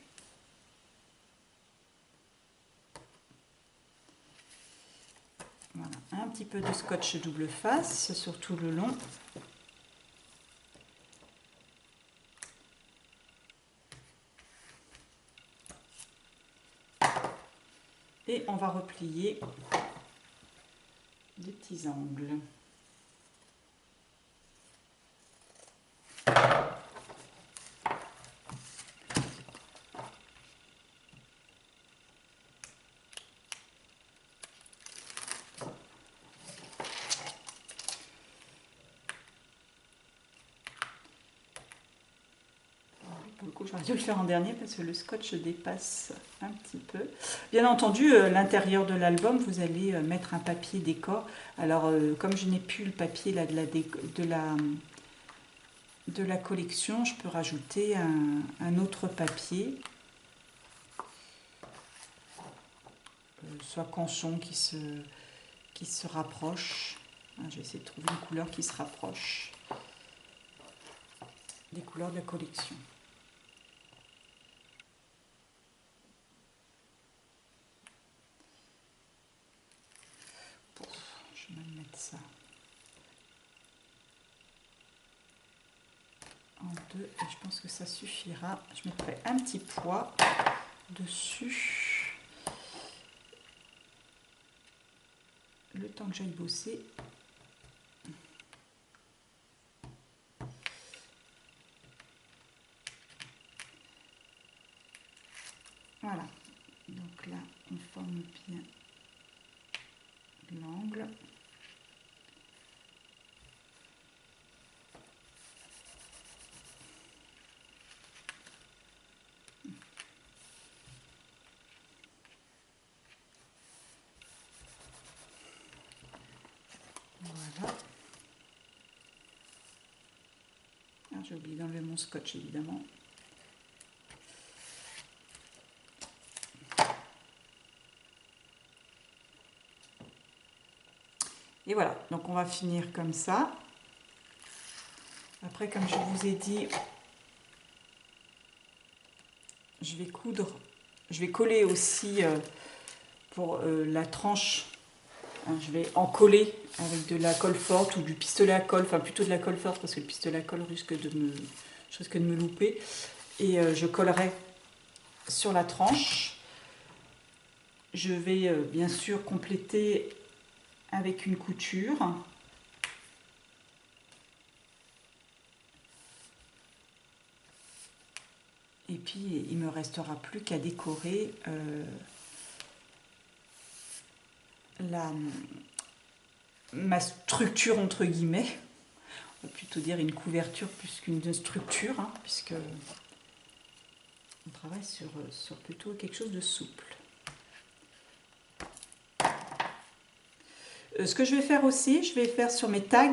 Voilà, Un petit peu de scotch double face sur tout le long. Et on va replier des petits angles. Pour le coup, j'aurais dû le faire en dernier parce que le scotch dépasse un petit peu. Bien entendu, l'intérieur de l'album, vous allez mettre un papier décor. Alors, comme je n'ai plus le papier là, de la collection, je peux rajouter un autre papier. Soit canson qui se rapproche. Je vais essayer de trouver une couleur qui se rapproche des couleurs de la collection. Je vais même mettre ça en deux et je pense que ça suffira. Je mettrai un petit poids dessus le temps que j'aille bosser. Voilà, donc là on forme bien l'angle. Voilà. J'ai oublié d'enlever mon scotch évidemment. Et voilà, donc on va finir comme ça. Après, comme je vous ai dit, je vais coller aussi pour la tranche. Je vais en coller avec de la colle forte ou du pistolet à colle, enfin plutôt de la colle forte parce que le pistolet à colle je risque de me louper. Et je collerai sur la tranche. Je vais bien sûr compléter avec une couture. Et puis il me restera plus qu'à décorer ma structure entre guillemets. On va plutôt dire une couverture plus qu'une structure, hein, puisque on travaille sur plutôt quelque chose de souple. Ce que je vais faire aussi, je vais faire sur mes tags,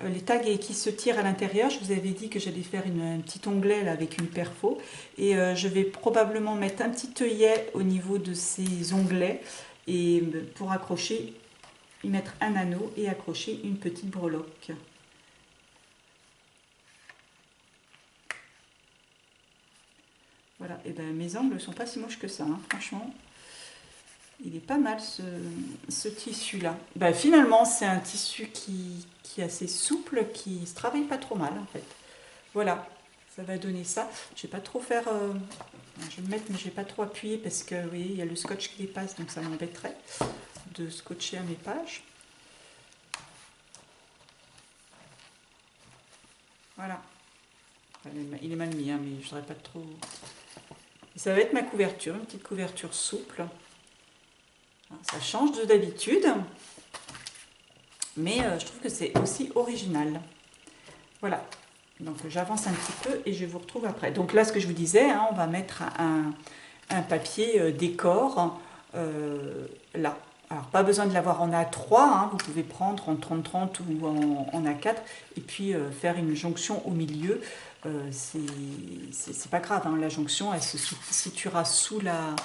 les tags qui se tirent à l'intérieur. Je vous avais dit que j'allais faire un petit onglet là, avec une perfo. Et je vais probablement mettre un petit œillet au niveau de ces onglets. Et pour accrocher, y mettre un anneau et accrocher une petite breloque. Voilà, et ben mes angles ne sont pas si moches que ça, hein, franchement. Il est pas mal ce tissu-là. Ben, finalement, c'est un tissu qui est assez souple, qui se travaille pas trop mal en fait. Voilà, ça va donner ça. Je vais pas trop faire... je vais le mettre, mais je vais pas trop appuyer parce que, vous voyez, il y a le scotch qui dépasse, donc ça m'embêterait de scotcher à mes pages. Voilà. Il est mal mis, hein, mais je voudrais pas trop... Et ça va être ma couverture, une petite couverture souple. Ça change de d'habitude, mais je trouve que c'est aussi original. Voilà, donc j'avance un petit peu et je vous retrouve après. Donc là, ce que je vous disais, hein, on va mettre un papier décor là. Alors, pas besoin de l'avoir en A3, hein, vous pouvez prendre en 30-30 ou en A4 et puis faire une jonction au milieu. C'est pas grave, hein, la jonction, elle se situera sous la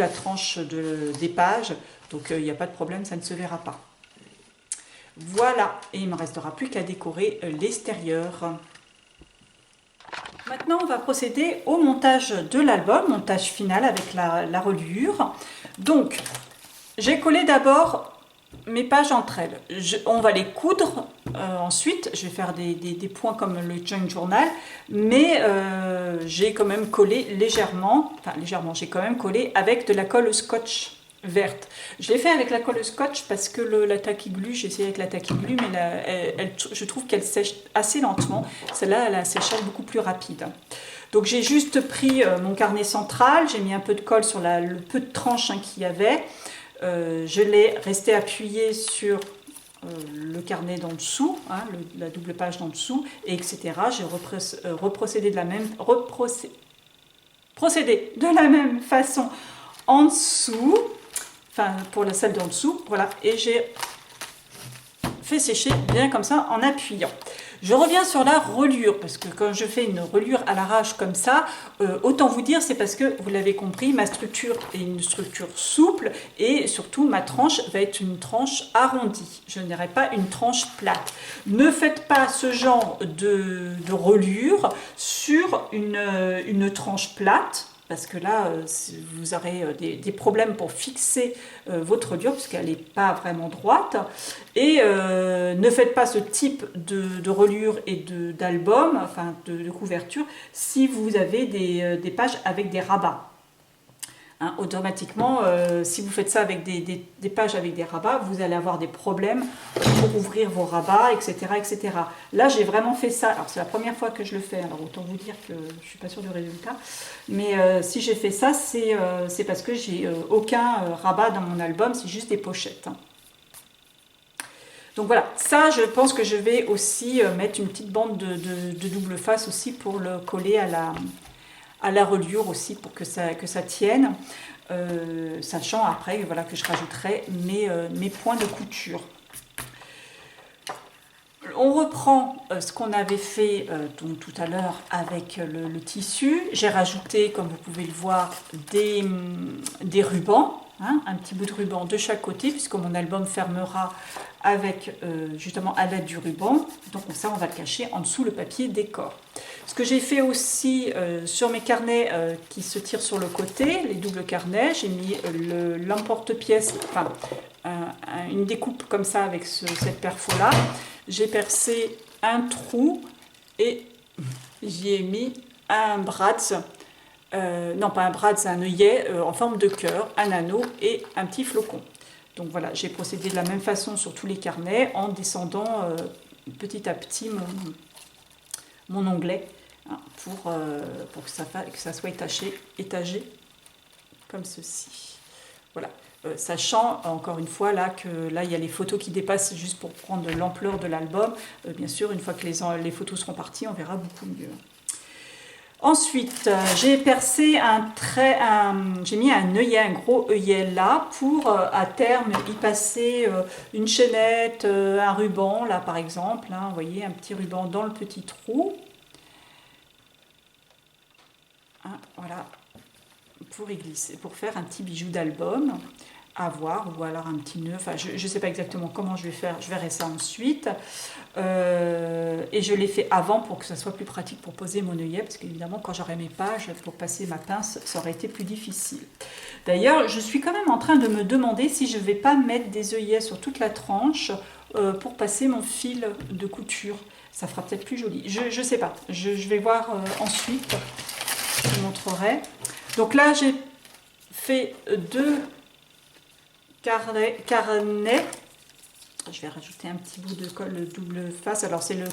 tranche des pages, donc il n'y a pas de problème, ça ne se verra pas. Voilà, et il ne me restera plus qu'à décorer l'extérieur. Maintenant, on va procéder au montage de l'album, montage final avec la reliure. Donc, j'ai collé d'abord mes pages entre elles. On va les coudre ensuite, je vais faire des points comme le junk journal, mais j'ai quand même collé légèrement, j'ai quand même collé avec de la colle scotch verte. Je l'ai fait avec la colle scotch parce que la tacky glue, j'ai essayé avec la tacky glue, mais je trouve qu'elle sèche assez lentement. Celle-là, elle a un séchage beaucoup plus rapide. Donc j'ai juste pris mon carnet central, j'ai mis un peu de colle sur le peu de tranches qu'il y avait. Je l'ai resté appuyé sur le carnet d'en dessous, hein, la double page d'en dessous, et etc. J'ai procédé de la même façon en dessous, enfin pour la celle d'en dessous, voilà, et j'ai fait sécher bien comme ça en appuyant. Je reviens sur la reliure, parce que quand je fais une reliure à l'arrache comme ça, autant vous dire, c'est parce que, vous l'avez compris, ma structure est une structure souple, et surtout ma tranche va être une tranche arrondie. Je n'aurai pas une tranche plate. Ne faites pas ce genre de reliure sur une tranche plate, parce que là, vous aurez des problèmes pour fixer votre reliure, puisqu'elle n'est pas vraiment droite. Et ne faites pas ce type de reliure et d'album, enfin de couverture, si vous avez des pages avec des rabats. Hein, automatiquement, si vous faites ça avec des pages avec des rabats, vous allez avoir des problèmes pour ouvrir vos rabats, etc. etc. Là, j'ai vraiment fait ça. Alors, c'est la première fois que je le fais, alors autant vous dire que je ne suis pas sûre du résultat. Mais si j'ai fait ça, c'est parce que j'ai aucun rabat dans mon album, c'est juste des pochettes. Hein. Donc voilà, ça, je pense que je vais aussi mettre une petite bande de double face aussi pour le coller à la reliure aussi pour que ça tienne, sachant après voilà, que je rajouterai mes points de couture. On reprend ce qu'on avait fait donc, tout à l'heure avec le tissu. J'ai rajouté, comme vous pouvez le voir, des rubans, hein, un petit bout de ruban de chaque côté, puisque mon album fermera avec justement à l'aide du ruban. Donc ça, on va le cacher en dessous le papier décor. Ce que j'ai fait aussi sur mes carnets qui se tirent sur le côté, les doubles carnets, j'ai mis l'emporte-pièce, enfin une découpe comme ça avec cette perfo-là. J'ai percé un trou et j'y ai mis un brads, non pas un brads, c'est un œillet en forme de cœur, un anneau et un petit flocon. Donc voilà, j'ai procédé de la même façon sur tous les carnets en descendant petit à petit mon onglet hein, pour que ça soit étagé comme ceci. Voilà. Sachant encore une fois là que là il y a les photos qui dépassent juste pour prendre l'ampleur de l'album. Bien sûr, une fois que les photos seront parties, on verra beaucoup mieux. Ensuite, j'ai percé j'ai mis un œillet, un gros œillet là pour à terme y passer une chaînette, un ruban là par exemple. Hein, vous voyez, un petit ruban dans le petit trou. Hein, voilà, pour y glisser, pour faire un petit bijou d'album à voir, ou alors un petit nœud, enfin je ne sais pas exactement comment je vais faire, je verrai ça ensuite. Et je l'ai fait avant pour que ça soit plus pratique pour poser mon œillet, parce qu'évidemment quand j'aurai mes pages, pour passer ma pince, ça aurait été plus difficile. D'ailleurs, je suis quand même en train de me demander si je ne vais pas mettre des œillets sur toute la tranche pour passer mon fil de couture. Ça fera peut-être plus joli. Je ne sais pas, je vais voir ensuite, je vous montrerai. Donc là, j'ai fait deux carnet. Je vais rajouter un petit bout de colle double face. Alors c'est le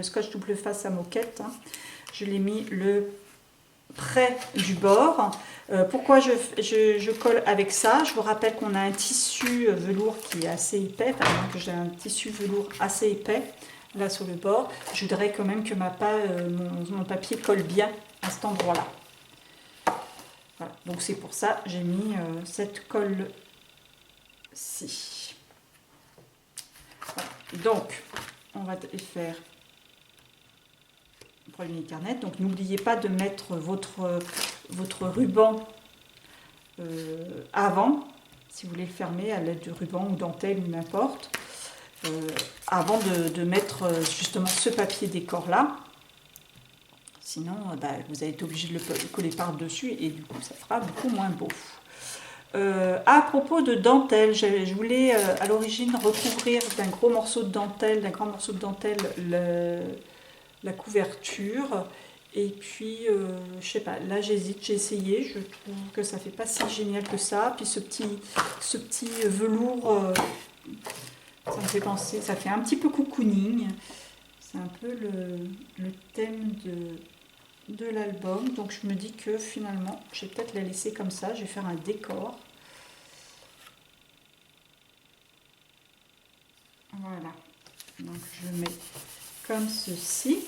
scotch double face à moquette. Hein. Je l'ai mis près du bord. Pourquoi je colle avec ça? Je vous rappelle qu'on a un tissu velours qui est assez épais. Par exemple, que j'ai un tissu velours assez épais là sur le bord. Je voudrais quand même que mon papier colle bien à cet endroit-là. Voilà, donc c'est pour ça que j'ai mis cette colle-ci. Voilà. Donc, on va faire le premier carnet. Donc, n'oubliez pas de mettre votre ruban avant, si vous voulez le fermer à l'aide de ruban ou dentelle ou n'importe, avant de mettre justement ce papier décor-là. Sinon, vous allez être obligé de le coller par-dessus et du coup, ça fera beaucoup moins beau. À propos de dentelle, je voulais à l'origine recouvrir d'un gros morceau de dentelle, d'un grand morceau de dentelle, la couverture. Et puis, je sais pas, là j'hésite, j'ai essayé, je trouve que ça fait pas si génial que ça. Puis ce petit velours, ça me fait penser, ça fait un petit peu cocooning. C'est un peu le thème de l'album. Donc je me dis que finalement, je vais peut-être la laisser comme ça, je vais faire un décor. Voilà, donc je le mets comme ceci.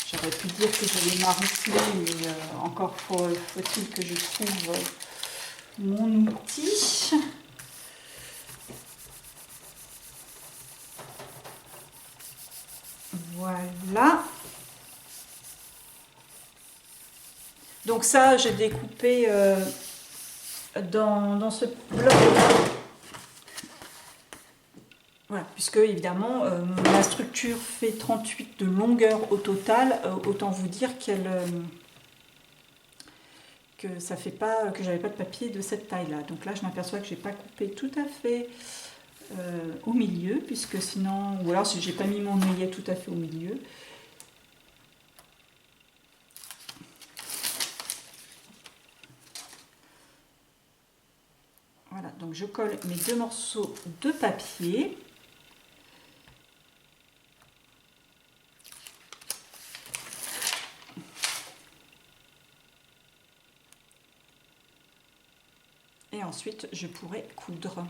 J'aurais pu dire que j'allais m'arrêter, mais encore faut-il que je trouve mon outil. Voilà. Donc ça, j'ai découpé dans ce bloc. Voilà, puisque évidemment ma structure fait 38 de longueur au total, autant vous dire que ça fait pas, que j'avais pas de papier de cette taille-là. Donc là, je m'aperçois que j'ai pas coupé tout à fait au milieu, puisque sinon, ou alors si j'ai pas mis mon œillet tout à fait au milieu. Voilà, donc je colle mes deux morceaux de papier. Et ensuite, je pourrai coudre.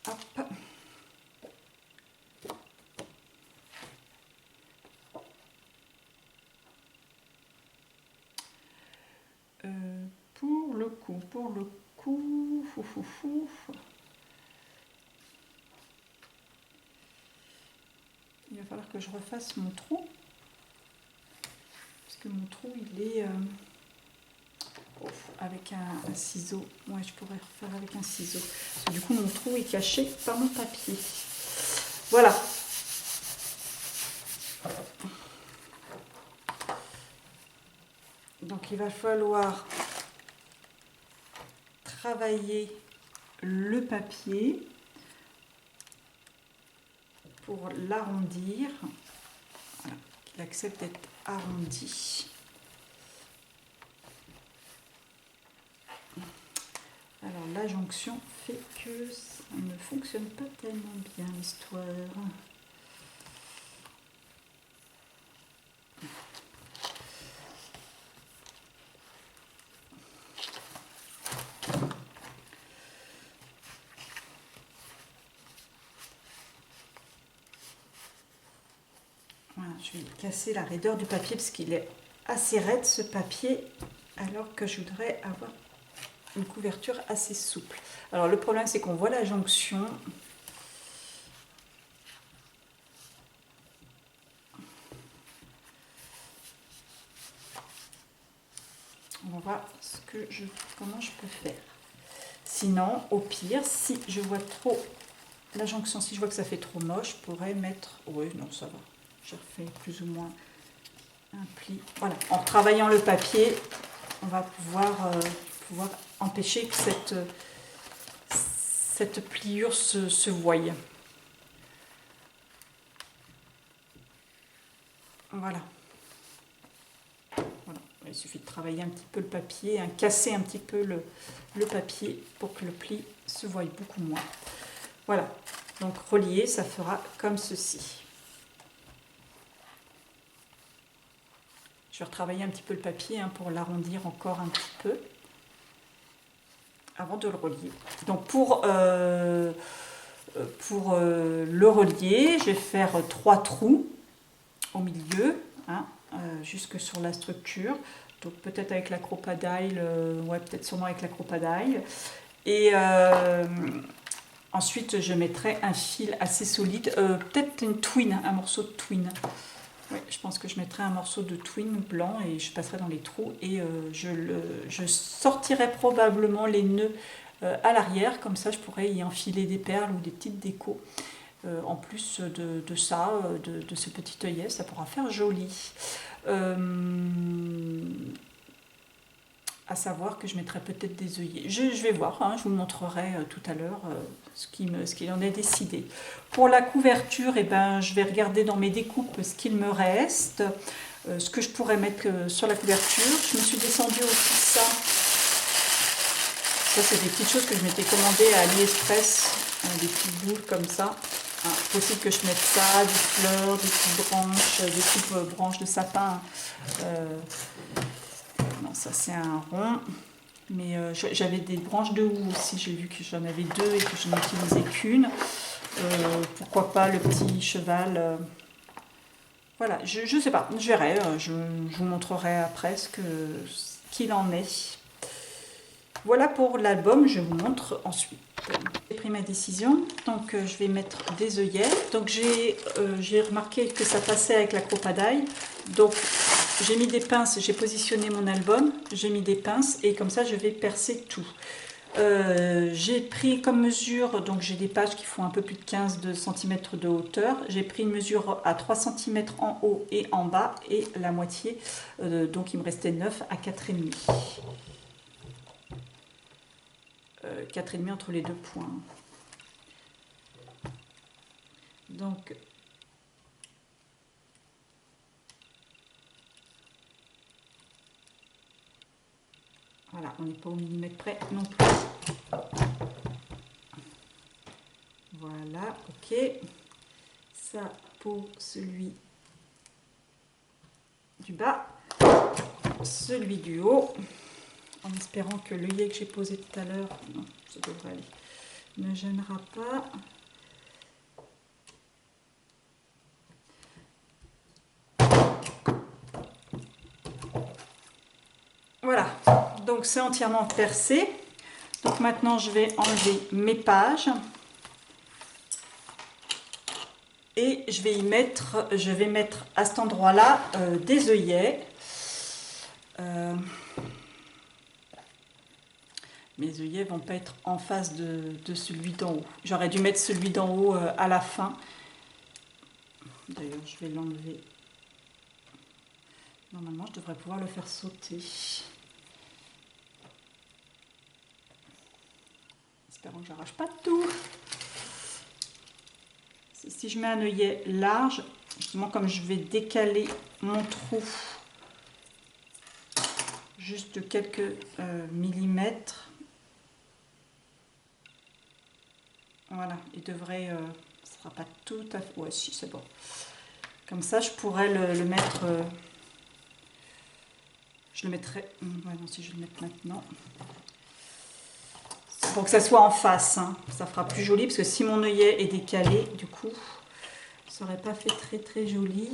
Hop. Pour le coup, il va falloir que je refasse mon trou. Parce que mon trou, il est avec un ciseau. Ouais, je pourrais refaire avec un ciseau. Parce que du coup, mon trou est caché par mon papier. Voilà. Donc, il va falloir travailler le papier pour l'arrondir. Voilà, qu'il accepte d'être arrondi. Alors la jonction fait que ça ne fonctionne pas tellement bien l'histoire. Voilà, je vais casser la raideur du papier parce qu'il est assez raide ce papier, alors que je voudrais avoir une couverture assez souple. Alors le problème c'est qu'on voit la jonction. On va voir comment je peux faire. Sinon, au pire, si je vois trop la jonction, si je vois que ça fait trop moche, je pourrais mettre... Oui, non, ça va. J'ai refait plus ou moins un pli. Voilà, en travaillant le papier, on va pouvoir empêcher que cette pliure se voie. Voilà. Voilà. Il suffit de travailler un petit peu le papier, casser un petit peu le papier pour que le pli se voie beaucoup moins. Voilà. Donc relier, ça fera comme ceci. Je vais retravailler un petit peu le papier pour l'arrondir encore un petit peu avant de le relier. Donc pour le relier, je vais faire 3 trous au milieu, jusque sur la structure. Donc peut-être avec la Crop-A-Dile, ouais, peut-être sûrement avec la Crop-A-Dile. Et ensuite, je mettrai un fil assez solide, peut-être une twine, un morceau de twine. Ouais, je pense que je mettrai un morceau de twine blanc et je passerai dans les trous et je sortirai probablement les nœuds à l'arrière, comme ça je pourrais y enfiler des perles ou des petites décos. En plus de ça, de ce petit œillet, ça pourra faire joli. À savoir que je mettrai peut-être des œillets. Je vais voir, hein, je vous montrerai tout à l'heure ce qu'il en est décidé. Pour la couverture, eh ben, je vais regarder dans mes découpes ce qu'il me reste, ce que je pourrais mettre sur la couverture. Je me suis descendue aussi ça. Ça, c'est des petites choses que je m'étais commandées à AliExpress, des petites boules comme ça. Hein, possible que je mette ça, des fleurs, des petites branches, des petites branches de sapin. Non, ça c'est un rond. Mais j'avais des branches de houx aussi. J'ai vu que j'en avais deux et que je n'en utilisais qu'une. Pourquoi pas le petit cheval. Voilà, je sais pas, je verrai. Je vous montrerai après ce qu'il en est. Voilà pour l'album, je vous montre ensuite. J'ai pris ma décision, donc je vais mettre des œillets. Donc j'ai remarqué que ça passait avec la cropadaille. Donc j'ai mis des pinces, j'ai positionné mon album, j'ai mis des pinces et comme ça je vais percer tout. J'ai pris comme mesure, donc j'ai des pages qui font un peu plus de 15 cm de hauteur. J'ai pris une mesure à 3 cm en haut et en bas et la moitié, donc il me restait 9 à 4,5. 4,5 entre les deux points. Donc voilà, on n'est pas au millimètre près non plus. Voilà, ok. Ça pour celui du bas, celui du haut, en espérant que l'œillet que j'ai posé tout à l'heure, non, ça devrait aller, ne gênera pas. Voilà, donc c'est entièrement percé. Donc maintenant je vais enlever mes pages et je vais mettre à cet endroit-là des œillets. Mes œillets vont pas être en face de celui d'en haut. J'aurais dû mettre celui d'en haut à la fin. D'ailleurs, je vais l'enlever. Normalement, je devrais pouvoir le faire sauter. Espérons que j'arrache pas tout. Si je mets un œillet large, justement comme je vais décaler mon trou juste de quelques millimètres, voilà, il devrait, ce sera pas tout à fait, ouais si c'est bon. Comme ça, je pourrais le mettre, je le mettrai, ouais, non, si je le mets maintenant, pour que ça soit en face, hein. Ça fera plus joli, parce que si mon œillet est décalé, du coup, ça n'aurait pas fait très très joli.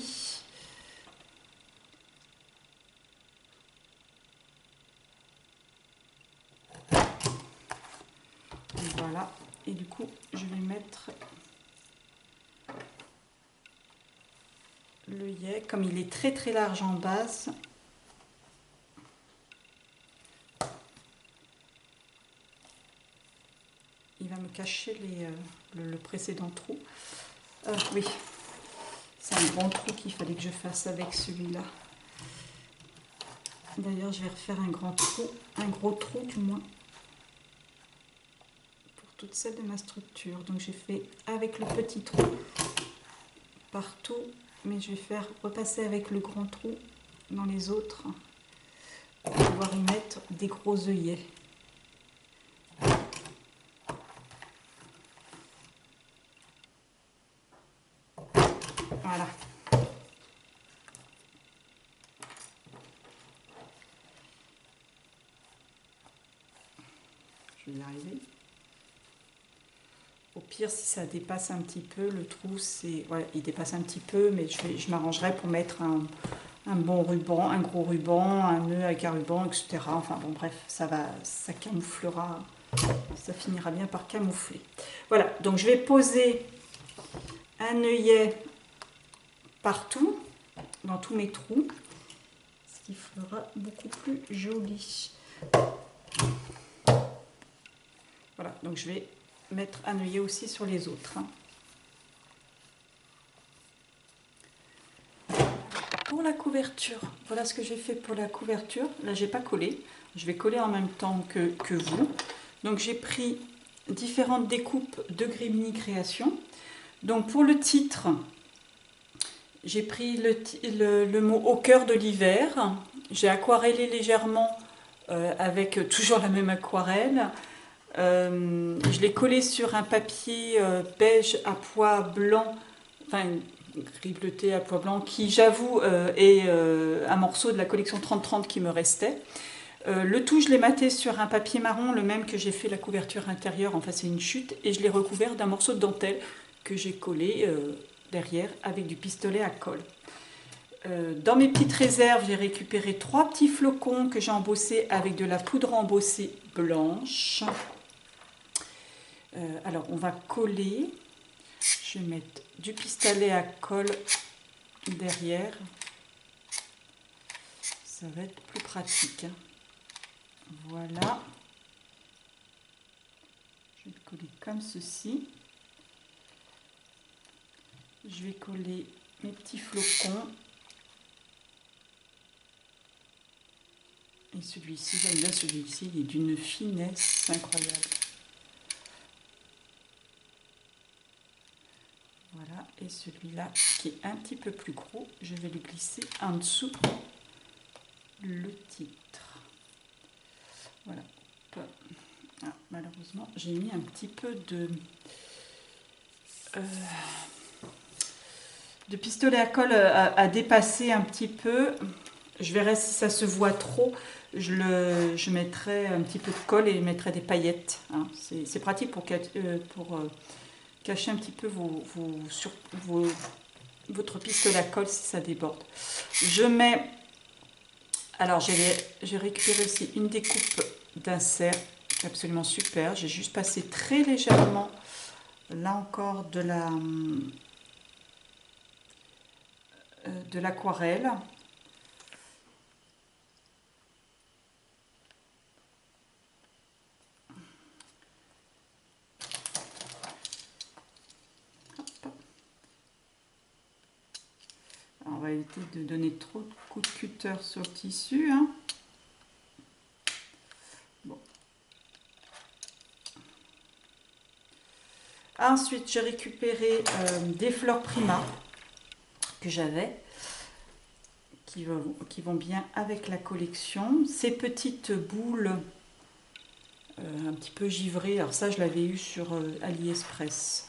Voilà, et du coup, je vais mettre l'œillet, comme il est très très large en base. Il va me cacher le précédent trou. Oui, c'est un grand trou qu'il fallait que je fasse avec celui-là. D'ailleurs, je vais refaire un grand trou, un gros trou du moins, pour toute celle de ma structure. Donc j'ai fait avec le petit trou partout, mais je vais faire repasser avec le grand trou dans les autres pour pouvoir y mettre des gros œillets. Voilà. Je vais y arriver. Au pire, si ça dépasse un petit peu, le trou, c'est, ouais, il dépasse un petit peu, mais je m'arrangerai pour mettre un bon ruban, un gros ruban, un nœud avec un ruban, etc. Enfin bon, bref, ça camouflera, ça finira bien par camoufler. Voilà, donc je vais poser un œillet partout, dans tous mes trous, ce qui fera beaucoup plus joli. Voilà, donc je vais mettre un œillet aussi sur les autres. pour la couverture, voilà ce que j'ai fait pour la couverture. Là, j'ai pas collé. Je vais coller en même temps que vous. Donc, j'ai pris différentes découpes de Grimini Création. Donc, pour le titre, j'ai pris le mot au cœur de l'hiver. J'ai aquarellé légèrement avec toujours la même aquarelle. Je l'ai collé sur un papier beige à pois blanc, enfin gris bleuté à pois blanc, qui j'avoue est un morceau de la collection 30-30 qui me restait. Le tout, je l'ai maté sur un papier marron, le même que j'ai fait la couverture intérieure, enfin c'est une chute, et je l'ai recouvert d'un morceau de dentelle que j'ai collé derrière avec du pistolet à colle. Dans mes petites réserves, j'ai récupéré 3 petits flocons que j'ai embossés avec de la poudre embossée blanche. Alors, on va coller. Je vais mettre du pistolet à colle derrière. Ça va être plus pratique. Voilà. Je vais le coller comme ceci. Je vais coller mes petits flocons. Et celui-ci, j'aime bien celui-ci, il est d'une finesse incroyable. Voilà, et celui-là qui est un petit peu plus gros, je vais le glisser en dessous le titre. Voilà. Ah, malheureusement, j'ai mis un petit peu de pistolet à colle à dépasser un petit peu. Je verrai si ça se voit trop. Je mettrai un petit peu de colle et je mettrai des paillettes. Hein. C'est pratique pour cacher un petit peu votre pistolet à colle si ça déborde. Je mets... Alors, j'ai récupéré aussi une découpe d'insert qui est absolument super. J'ai juste passé très légèrement, là encore, de l'aquarelle. On va éviter de donner trop de coups de cutter sur le tissu. Hein. Bon. Ensuite, j'ai récupéré des fleurs Prima que j'avais, qui vont bien avec la collection. Ces petites boules un petit peu givrées, alors ça je l'avais eu sur AliExpress.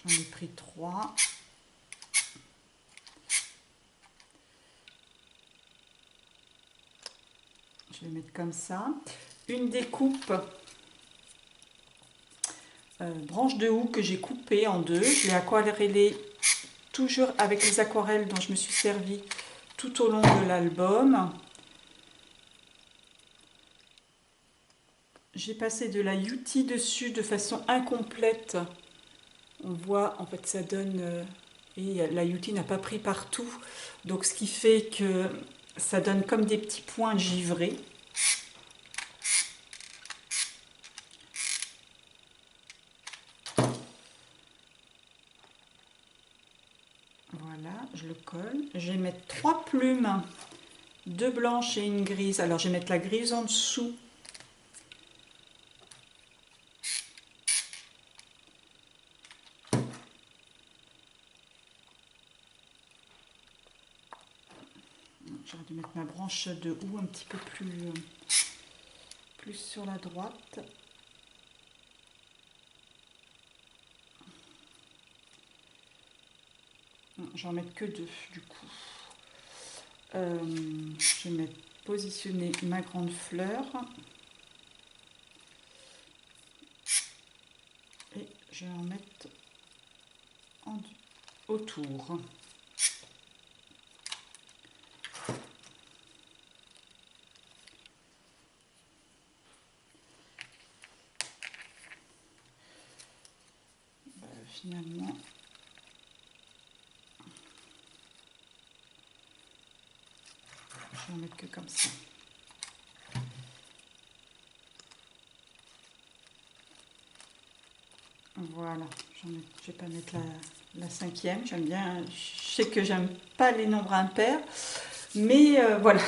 J'en ai pris 3. Je vais mettre comme ça. Une découpe branche de houx que j'ai coupée en deux. Je l'ai aquarellée toujours avec les aquarelles dont je me suis servi tout au long de l'album. J'ai passé de la Yuti dessus de façon incomplète. On voit, en fait, ça donne... et la Yuti n'a pas pris partout. Donc, ce qui fait que ça donne comme des petits points givrés. Voilà, je le colle. Je vais mettre 3 plumes, 2 blanches et une grise. Alors, je vais mettre la grise en dessous. J'aurais dû mettre ma branche de houx un petit peu plus sur la droite. J'en mets que 2 du coup. Je vais positionner ma grande fleur. Et je vais en mettre autour. Finalement, je vais en mettre que comme ça. Voilà, je vais pas mettre la 5e. J'aime bien, je sais que j'aime pas les nombres impairs, mais voilà.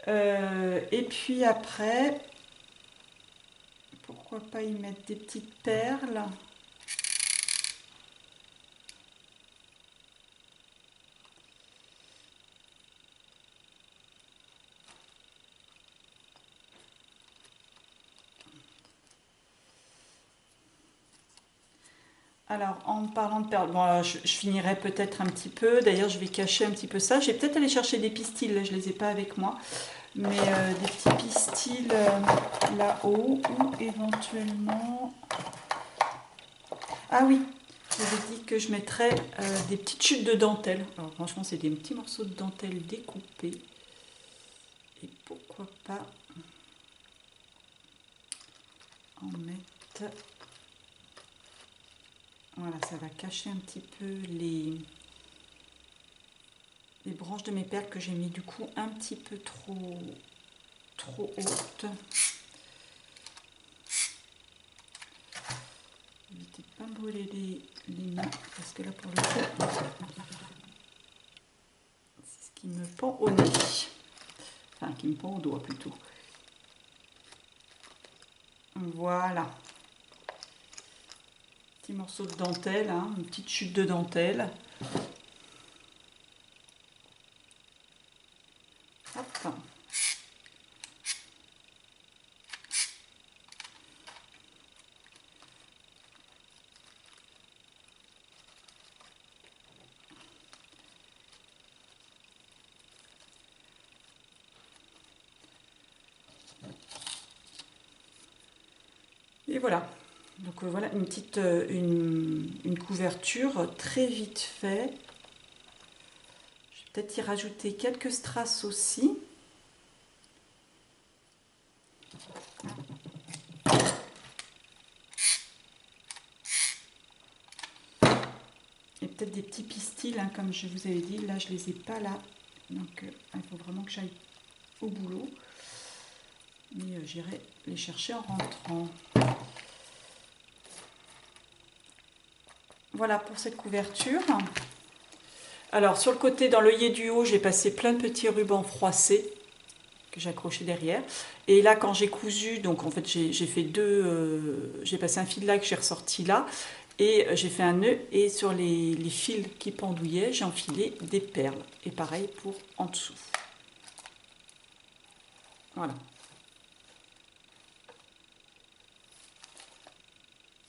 Et puis après, pourquoi pas y mettre des petites perles. Alors, en parlant de perles, bon, je finirai peut-être un petit peu. D'ailleurs, je vais cacher un petit peu ça. Je vais peut-être aller chercher des pistils. Là, je ne les ai pas avec moi. Mais des petits pistils là-haut. Ou éventuellement... Ah oui, j'avais dit que je mettrais des petites chutes de dentelle. Alors, franchement, c'est des petits morceaux de dentelle découpés. Et pourquoi pas en mettre... Voilà, ça va cacher un petit peu les branches de mes perles que j'ai mis du coup un petit peu trop hautes. Évitez de pas me brûler les mains parce que là pour le coup c'est ce qui me pend au nez. Enfin qui me pend au doigt plutôt. Voilà. Petit morceau de dentelle, hein, une petite chute de dentelle. Hop. Et voilà. Donc voilà une petite une couverture très vite fait. Je vais peut-être y rajouter quelques strass aussi. Et peut-être des petits pistils, hein, comme je vous avais dit. Là, je les ai pas là. Donc, il faut vraiment que j'aille au boulot. Mais j'irai les chercher en rentrant. Voilà pour cette couverture. Alors, sur le côté, dans l'œillet du haut, j'ai passé plein de petits rubans froissés que j'ai accrochés derrière. Et là, quand j'ai cousu, donc en fait, j'ai fait j'ai passé un fil là que j'ai ressorti là. Et j'ai fait un nœud et sur les fils qui pendouillaient, j'ai enfilé des perles. Et pareil pour en dessous. Voilà.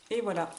Et voilà.